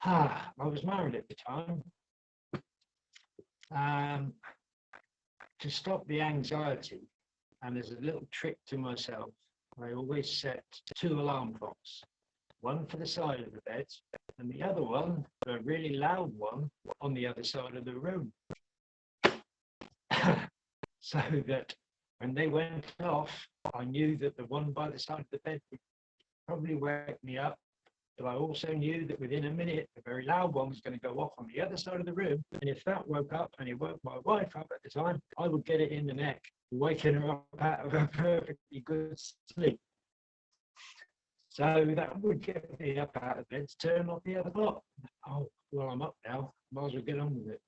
I was married at the time. To stop the anxiety, and as a little trick to myself, I always set 2 alarm clocks, one for the side of the bed and the other one, a really loud one, on the other side of the room. So that when they went off, I knew that the one by the side of the bed would probably wake me up, but I also knew that within a minute, the very loud one was going to go off on the other side of the room. And if that woke up, and it woke my wife up at the time, I would get it in the neck, waking her up out of a perfectly good sleep. So that would get me up out of bed to turn off the other clock. Oh, well, I'm up now, might as well get on with it.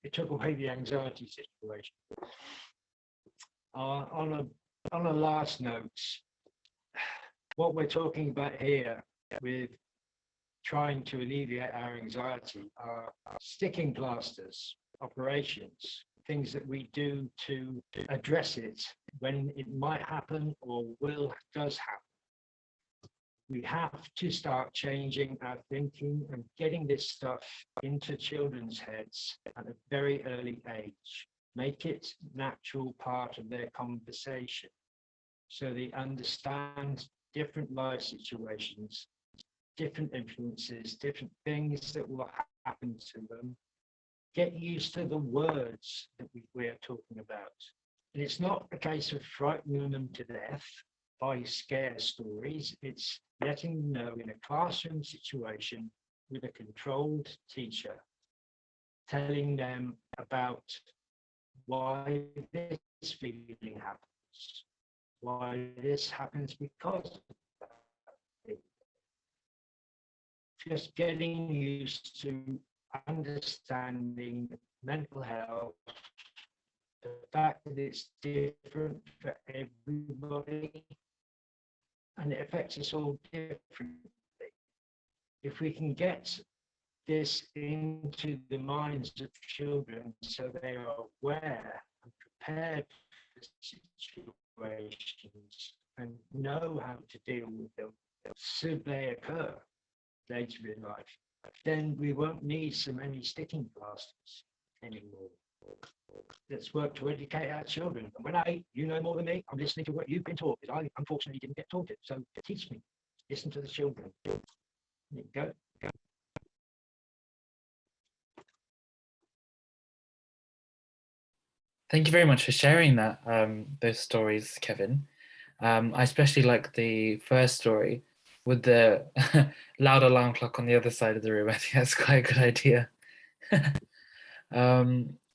It took away the anxiety situation. On a last note, what we're talking about here with trying to alleviate our anxiety are sticking plasters, operations, things that we do to address it when it might happen or does happen. We have to start changing our thinking and getting this stuff into children's heads at a very early age. Make it natural part of their conversation so they understand different life situations, different influences, different things that will happen to them. Get used to the words that we're talking about. And it's not a case of frightening them to death by scare stories. It's letting them know in a classroom situation with a controlled teacher, telling them about why this feeling happens, why this happens because of that. Just getting used to understanding mental health, the fact that it's different for everybody and it affects us all differently. If we can get this into the minds of children so they are aware and prepared for situations and know how to deal with them should they occur later in life, then we won't need so many sticking plasters anymore. Let's work to educate our children. And when you know more than me, I'm listening to what you've been taught, because I unfortunately didn't get taught it. So teach me, listen to the children. There you go. Thank you very much for sharing that, those stories, Kevin. I especially like the first story with the loud alarm clock on the other side of the room. I think that's quite a good idea.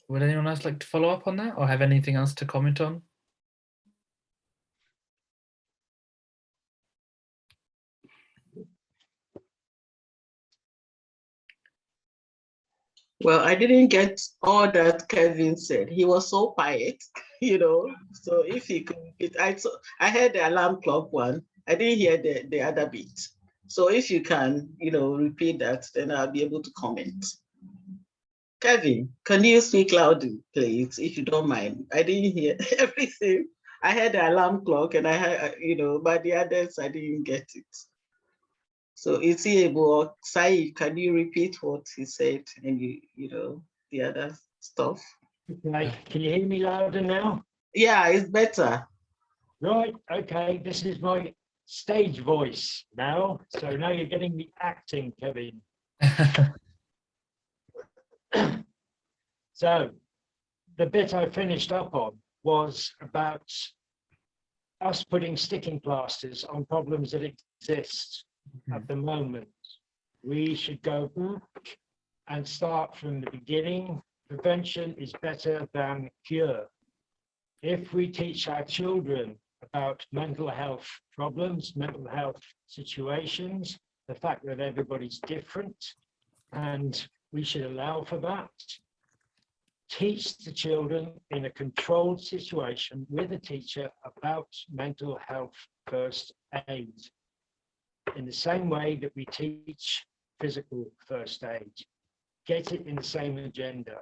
Would anyone else like to follow up on that or have anything else to comment on? Well, I didn't get all that Kevin said. He was so quiet, So if he could, I heard the alarm clock one. I didn't hear the other bit. So if you can, repeat that, then I'll be able to comment. Kevin, can you speak loudly, please, if you don't mind? I didn't hear everything. I heard the alarm clock and I heard, but the others, I didn't get it. So is he able, Saeed, can you repeat what he said and the other stuff? Okay, can you hear me louder now? Yeah, it's better. Right, okay, this is my stage voice now. So now you're getting the acting, Kevin. So the bit I finished up on was about us putting sticking plasters on problems that exist at the moment. We should go back and start from the beginning. Prevention is better than cure. If we teach our children about mental health problems, mental health situations, the fact that everybody's different, and we should allow for that, teach the children in a controlled situation with a teacher about mental health first aid, in the same way that we teach physical first aid. Get it in the same agenda.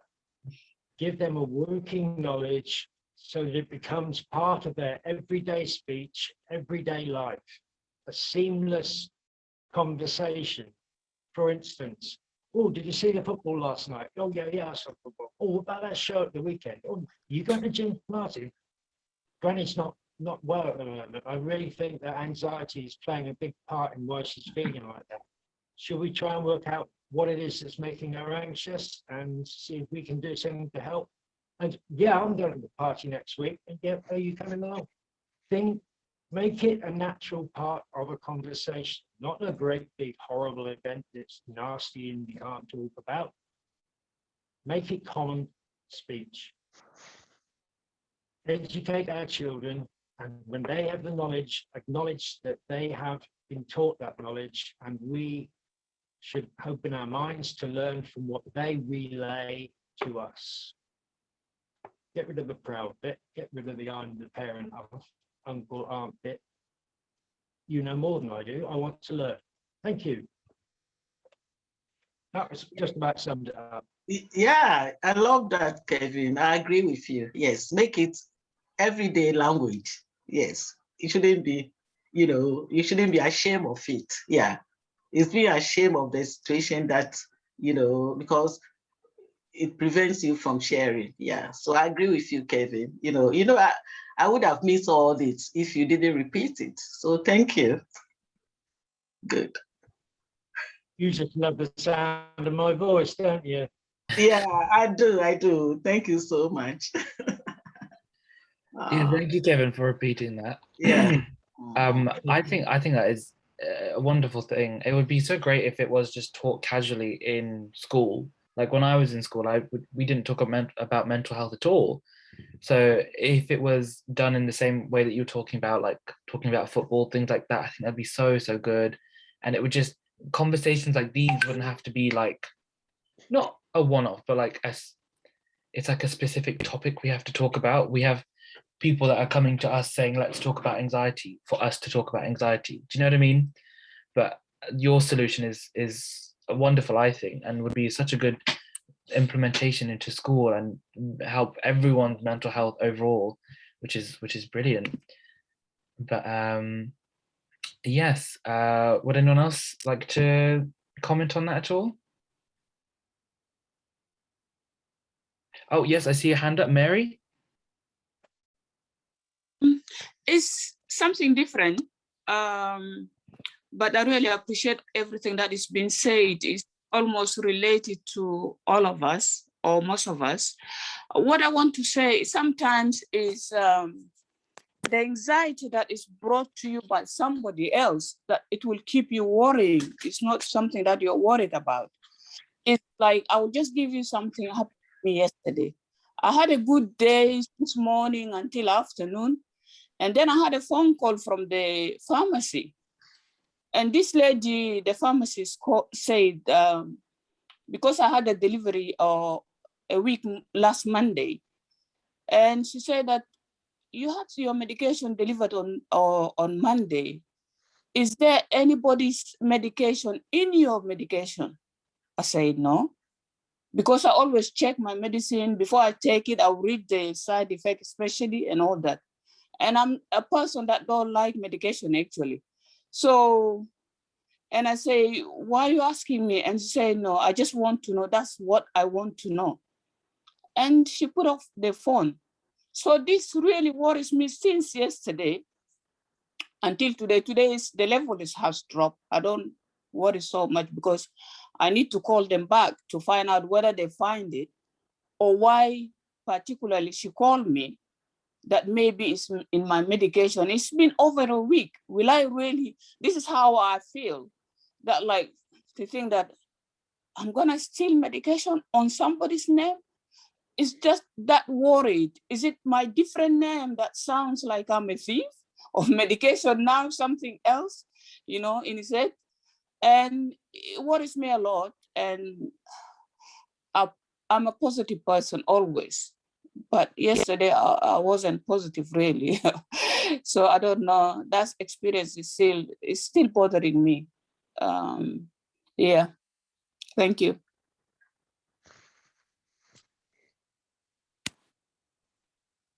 Give them a working knowledge so that it becomes part of their everyday speech, everyday life, a seamless conversation. For instance, oh, did you see the football last night? Oh, yeah, I saw football. Oh, what about that show at the weekend? Oh, you going to Jim Martin? Granny's not well at the moment. I really think that anxiety is playing a big part in why she's feeling like that. Should we try and work out what it is that's making her anxious and see if we can do something to help? And yeah, I'm going to the party next week. And yeah, are you coming along? Make it a natural part of a conversation, not a great big horrible event that's nasty and you can't talk about. Make it common speech. Educate our children, and when they have the knowledge, acknowledge that they have been taught that knowledge, and we should open our minds to learn from what they relay to us. Get rid of the proud bit, get rid of the I'm the parent of, uncle, aunt bit. You know more than I do. I want to learn. Thank you. That was just about summed it up. Yeah, I love that, Kevin. I agree with you. Yes, make it everyday language. Yes, it shouldn't be, you shouldn't be ashamed of it. Yeah, it's being ashamed of the situation that, because it prevents you from sharing. Yeah, so I agree with you, Kevin. I would have missed all this if you didn't repeat it. So thank you. Good. You just love the sound of my voice, don't you? Yeah, I do. Thank you so much. Yeah, thank you, Kevin, for repeating that. Yeah. I think that is a wonderful thing. It would be so great if it was just taught casually in school. Like when I was in school, we didn't talk about mental health at all. So if it was done in the same way that you're talking about, like talking about football, things like that, I think that'd be so good. And it would just, conversations like these wouldn't have to be like, not a one-off, but like it's like a specific topic we have to talk about. We have people that are coming to us saying, let's talk about anxiety, for us to talk about anxiety. Do you know what I mean? But your solution is wonderful, I think, and would be such a good implementation into school and help everyone's mental health overall, which is brilliant. But yes, would anyone else like to comment on that at all? Oh yes, I see a hand up, Mary. It's something different, but I really appreciate everything that is being said. It's almost related to all of us, or most of us. What I want to say sometimes is the anxiety that is brought to you by somebody else, that it will keep you worrying. It's not something that you're worried about. It's like, I will just give you something happened to me yesterday. I had a good day this morning until afternoon. And then I had a phone call from the pharmacy. And this lady, the pharmacist said, because I had a delivery a week last Monday, and she said that you had your medication delivered on Monday. Is there anybody's medication in your medication? I said, no, because I always check my medicine before I take it. I'll read the side effect, especially, and all that. And I'm a person that don't like medication, actually. So And I say, why are you asking me? And she say, no, I just want to know. That's what I want to know. And she put off the phone. So this really worries me since yesterday until today. Today is the level has dropped. I don't worry so much because I need to call them back to find out whether they find it or why particularly she called me that maybe it's in my medication. It's been over a week. Will I really, this is how I feel, that like to think that I'm gonna steal medication on somebody's name. It's just that worried. Is it my different name that sounds like I'm a thief, or medication now something else, in his head? And it worries me a lot. And I'm a positive person always. But yesterday I wasn't positive really. So I don't know. That experience is still bothering me. Yeah. Thank you.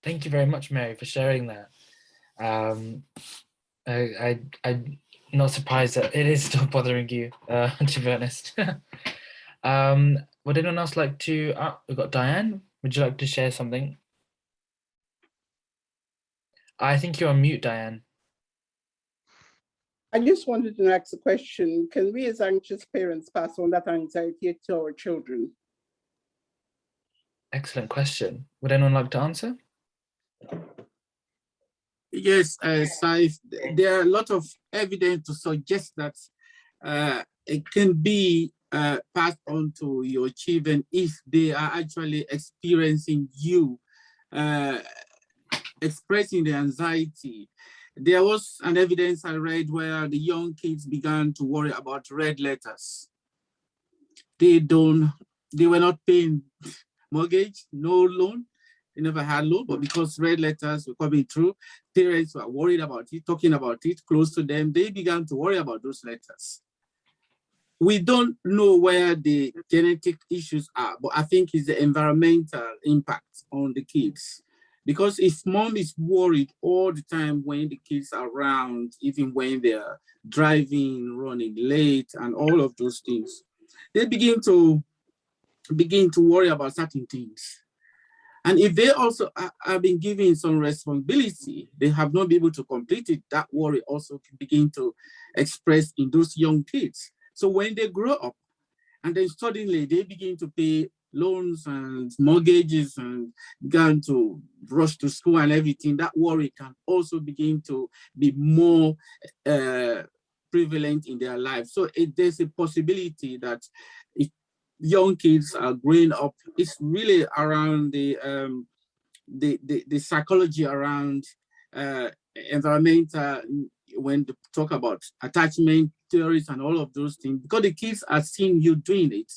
Thank you very much, Mary, for sharing that. I'm not surprised that it is still bothering you, to be honest. Would anyone else like to? We've got Diane. Would you like to share something? I think you're on mute, Diane. I just wanted to ask a question. Can we as anxious parents pass on that anxiety to our children? Excellent question. Would anyone like to answer? Yes, Saif, there are a lot of evidence to suggest that it can be passed on to your children if they are actually experiencing you expressing the anxiety. There was an evidence I read where the young kids began to worry about red letters. They were not paying mortgage, no loan. They never had loan, but because red letters were coming through, parents were worried about it, talking about it, close to them. They began to worry about those letters. We don't know where the genetic issues are, but I think it's the environmental impact on the kids. Because if mom is worried all the time when the kids are around, even when they're driving, running late, and all of those things, they begin to worry about certain things. And if they also have been given some responsibility, they have not been able to complete it, that worry also can begin to express in those young kids. So when they grow up and then suddenly they begin to pay loans and mortgages and begin to rush to school and everything, that worry can also begin to be more prevalent in their life. So there's a possibility that if young kids are growing up, it's really around the psychology around environmental, when they talk about attachment theories and all of those things, because the kids are seeing you doing it,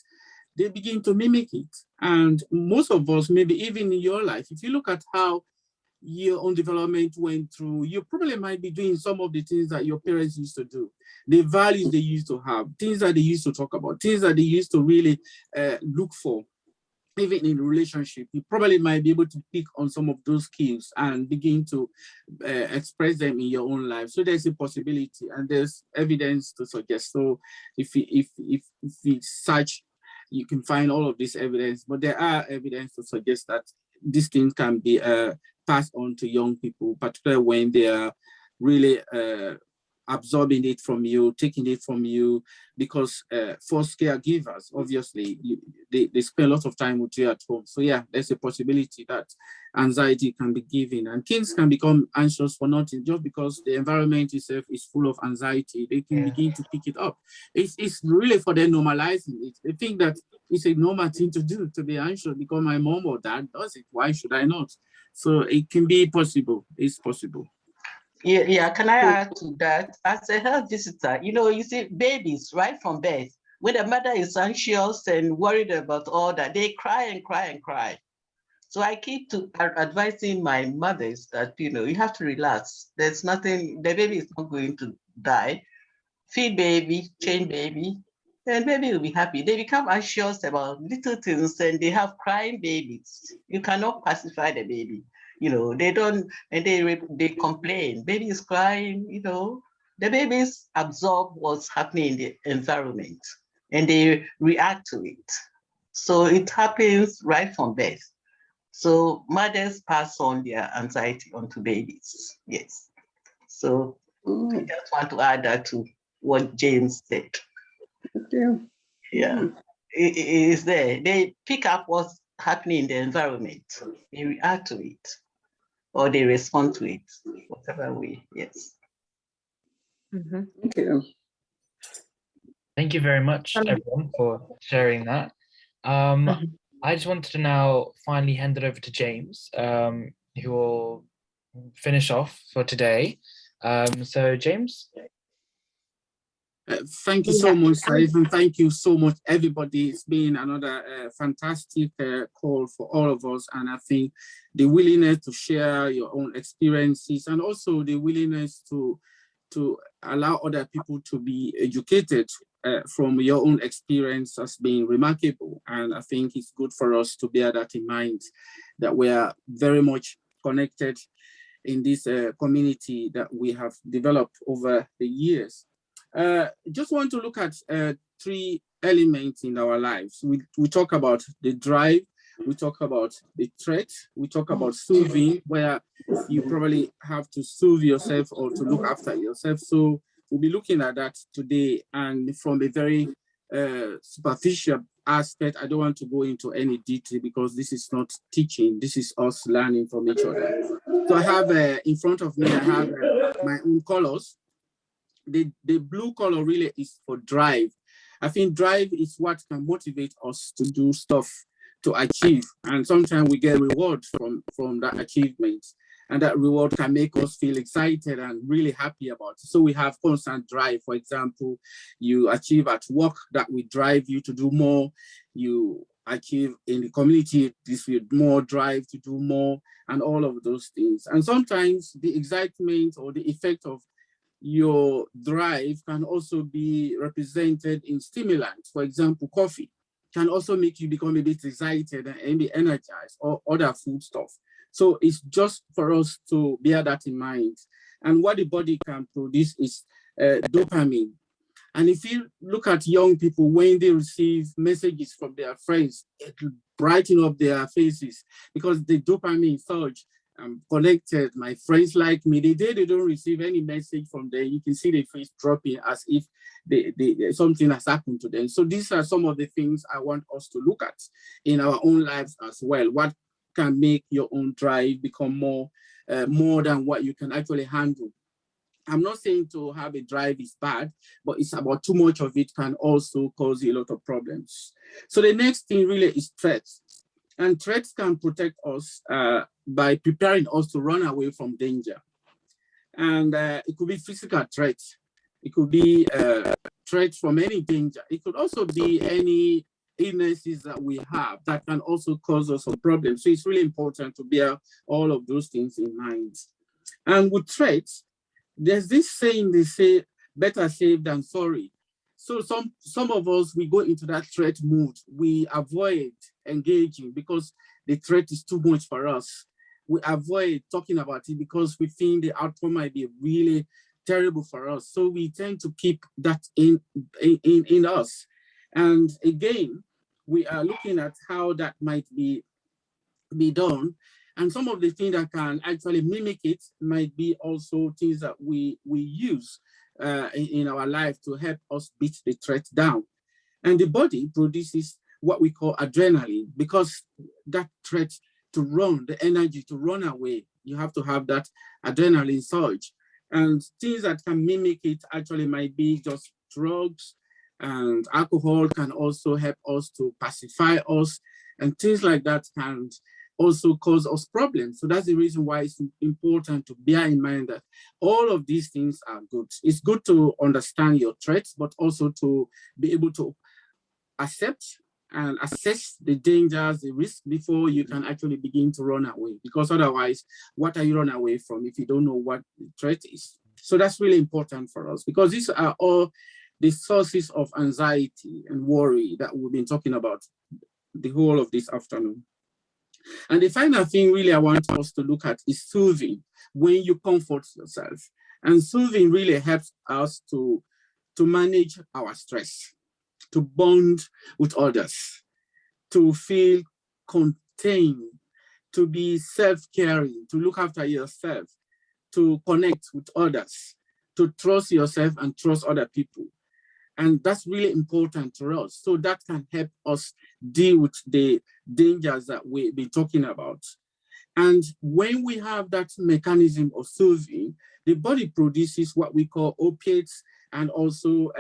they begin to mimic it. And most of us, maybe even in your life, if you look at how your own development went through, you probably might be doing some of the things that your parents used to do, the values they used to have, things that they used to talk about, things that they used to really look for. Even in a relationship, you probably might be able to pick on some of those skills and begin to express them in your own life. So there's a possibility, and there's evidence to suggest. So if we search, you can find all of this evidence, but there are evidence to suggest that these things can be passed on to young people, particularly when they are really absorbing it from you, taking it from you, because first caregivers, obviously, they spend a lot of time with you at home. So yeah, there's a possibility that anxiety can be given, and kids can become anxious for nothing just because the environment itself is full of anxiety. They can begin to pick it up. It's really for them normalizing it. They think that it's a normal thing to do, to be anxious because my mom or dad does it. Why should I not? So it can be possible. It's possible. Yeah, can I add to that? As a health visitor, you see babies right from birth, when the mother is anxious and worried about all that, they cry and cry and cry. So I keep advising my mothers that, you have to relax. There's nothing, the baby is not going to die. Feed baby, change baby, and baby will be happy. They become anxious about little things and they have crying babies. You cannot pacify the baby. They don't, and they complain. Baby is crying, the babies absorb what's happening in the environment and they react to it. So it happens right from birth. So mothers pass on their anxiety onto babies. Yes. So I just want to add that to what James said. Okay. Yeah. It is there. They pick up what's happening in the environment. They react to it or they respond to it, whatever way. Yes. Okay. Thank you very much, everyone, for sharing that. I just wanted to now finally hand it over to James, who will finish off for today. So, James? Thank you so much, Saif, and thank you so much, everybody. It's been another fantastic call for all of us, and I think the willingness to share your own experiences and also the willingness to allow other people to be educated from your own experience has been remarkable. And I think it's good for us to bear that in mind, that we are very much connected in this community that we have developed over the years. Just want to look at three elements in our lives. We talk about the drive, we talk about the threat, we talk about soothing, where you probably have to soothe yourself or to look after yourself. So we'll be looking at that today, and from a very superficial aspect. I don't want to go into any detail because this is not teaching, this is us learning from each other. So I have in front of me, I have my own colors. The blue color really is for drive. I think drive is what can motivate us to do stuff, to achieve. And sometimes we get rewards from that achievement. And that reward can make us feel excited and really happy about it. So we have constant drive. For example, you achieve at work, that will drive you to do more. You achieve in the community, this with more drive to do more, and all of those things. And sometimes the excitement or the effect of your drive can also be represented in stimulants. For example, coffee can also make you become a bit excited and be energized, or other food stuff. So it's just for us to bear that in mind. And what the body can produce is dopamine. And if you look at young people, when they receive messages from their friends, it will brighten up their faces because the dopamine surge. I'm connected, my friends like me. The day they don't receive any message from them, you can see their face dropping as if something has happened to them. So these are some of the things I want us to look at in our own lives as well. What can make your own drive become more than what you can actually handle? I'm not saying to have a drive is bad, but it's about too much of it can also cause a lot of problems. So the next thing really is threats. And threats can protect us by preparing us to run away from danger. And it could be physical threats. It could be threats from any danger. It could also be any illnesses that we have that can also cause us some problems. So it's really important to bear all of those things in mind. And with threats, there's this saying, they say, better safe than sorry. So some of us, we go into that threat mood. We avoid engaging because the threat is too much for us. We avoid talking about it because we think the outcome might be really terrible for us. So we tend to keep that in us. And again, we are looking at how that might be done. And some of the things that can actually mimic it might be also things that we use in our life to help us beat the threat down. And the body produces what we call adrenaline, because that threat to run, the energy to run away, you have to have that adrenaline surge. And things that can mimic it actually might be just drugs, and alcohol can also help us to pacify us, and things like that can also cause us problems. So that's the reason why it's important to bear in mind that all of these things are good. It's good to understand your threats, but also to be able to accept and assess the dangers, the risk before you can actually begin to run away. Because otherwise, what are you running away from if you don't know what the threat is? So that's really important for us, because these are all the sources of anxiety and worry that we've been talking about the whole of this afternoon. And the final thing really I want us to look at is soothing, when you comfort yourself. And soothing really helps us to manage our stress, to bond with others, to feel contained, to be self-caring, to look after yourself, to connect with others, to trust yourself and trust other people. And that's really important to us. So that can help us deal with the dangers that we've been talking about. And when we have that mechanism of soothing, the body produces what we call opiates and also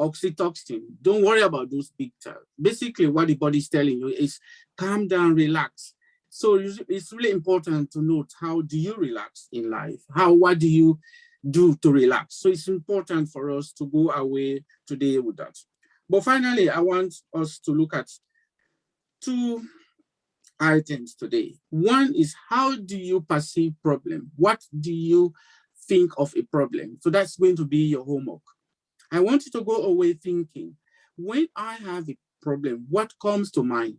oxytocin. Don't worry about those big terms. Basically, what the body is telling you is calm down, relax. So it's really important to note, how do you relax in life? What do you do to relax? So it's important for us to go away today with that. But finally, I want us to look at two items today. One is, how do you perceive problem? What do you think of a problem? So that's going to be your homework. I want you to go away thinking, when I have a problem, what comes to mind?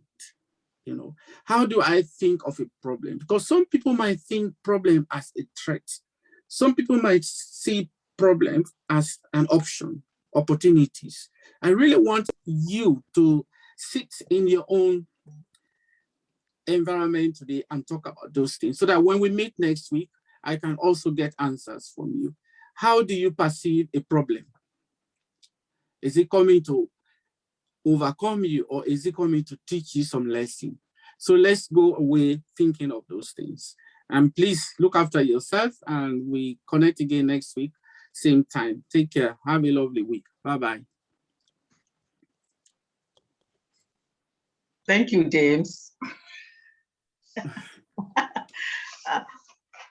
You know, how do I think of a problem? Because some people might think problem as a threat. Some people might see problems as an option, opportunities. I really want you to sit in your own environment today and talk about those things, so that when we meet next week, I can also get answers from you. How do you perceive a problem? Is it coming to overcome you, or is it coming to teach you some lesson? So let's go away thinking of those things. And please look after yourself, and we connect again next week, same time. Take care. Have a lovely week. Bye-bye. Thank you, James.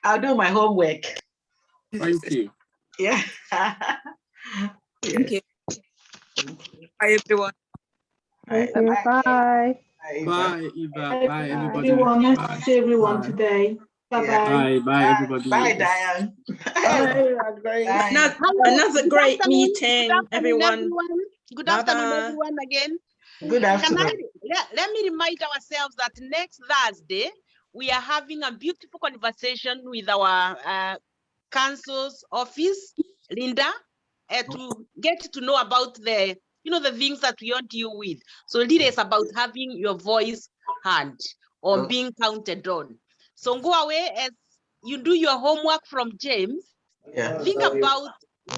I'll do my homework. Thank you. Yeah. Thank you. Bye, everyone. Thank you. Bye. Bye, Eva. Bye, everybody. Everyone, nice Bye. to see everyone Bye. today. Bye-bye. Bye, bye, everybody. Bye, Diane. Another great meeting, everyone. Good Bye-bye. afternoon, everyone, again. Good afternoon. Let me remind ourselves that next Thursday, we are having a beautiful conversation with our council's office, Linda, to get to know about the things that we all deal with. So Linda is about having your voice heard or being counted on. So go away as you do your homework from James. Yeah. Think about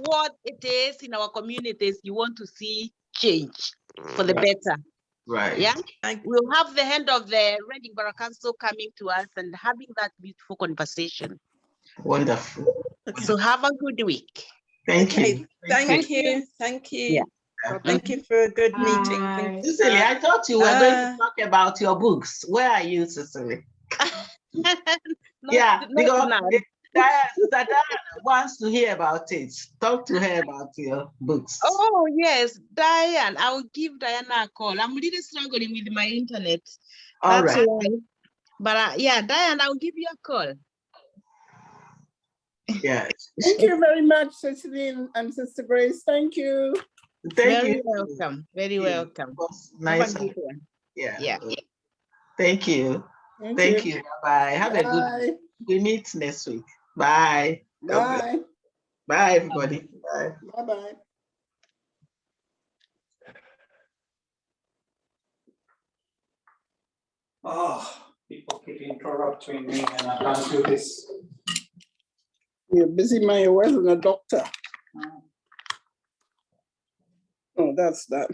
what it is in our communities you want to see change for the better. Right. Yeah. We'll have the hand of the Reading Borough Council coming to us and having that beautiful conversation. Wonderful. So have a good week. Thank you. Thank you. Thank you. Yeah. Thank you for a good meeting. Thank you. Cicely, I thought you were going to talk about your books. Where are you, Cicely? Yeah, because Diane wants to hear about it. Talk to her about your books. Oh, yes, Diane. I will give Diana a call. I'm really struggling with my internet. All That's right. why. But yeah, Diane, I'll give you a call. Yeah. Thank you very much, Cecily and Sister Grace. Thank you. Very welcome. Very welcome. Nice. Have a good one. Yeah. Thank you. Thank you. Bye. Have a good. We meet next week. Bye. Bye. Bye, everybody. Bye. Bye-bye. Oh, people keep interrupting me and I can't do this. You're busy, man. You're worse than a doctor. Oh, that's that.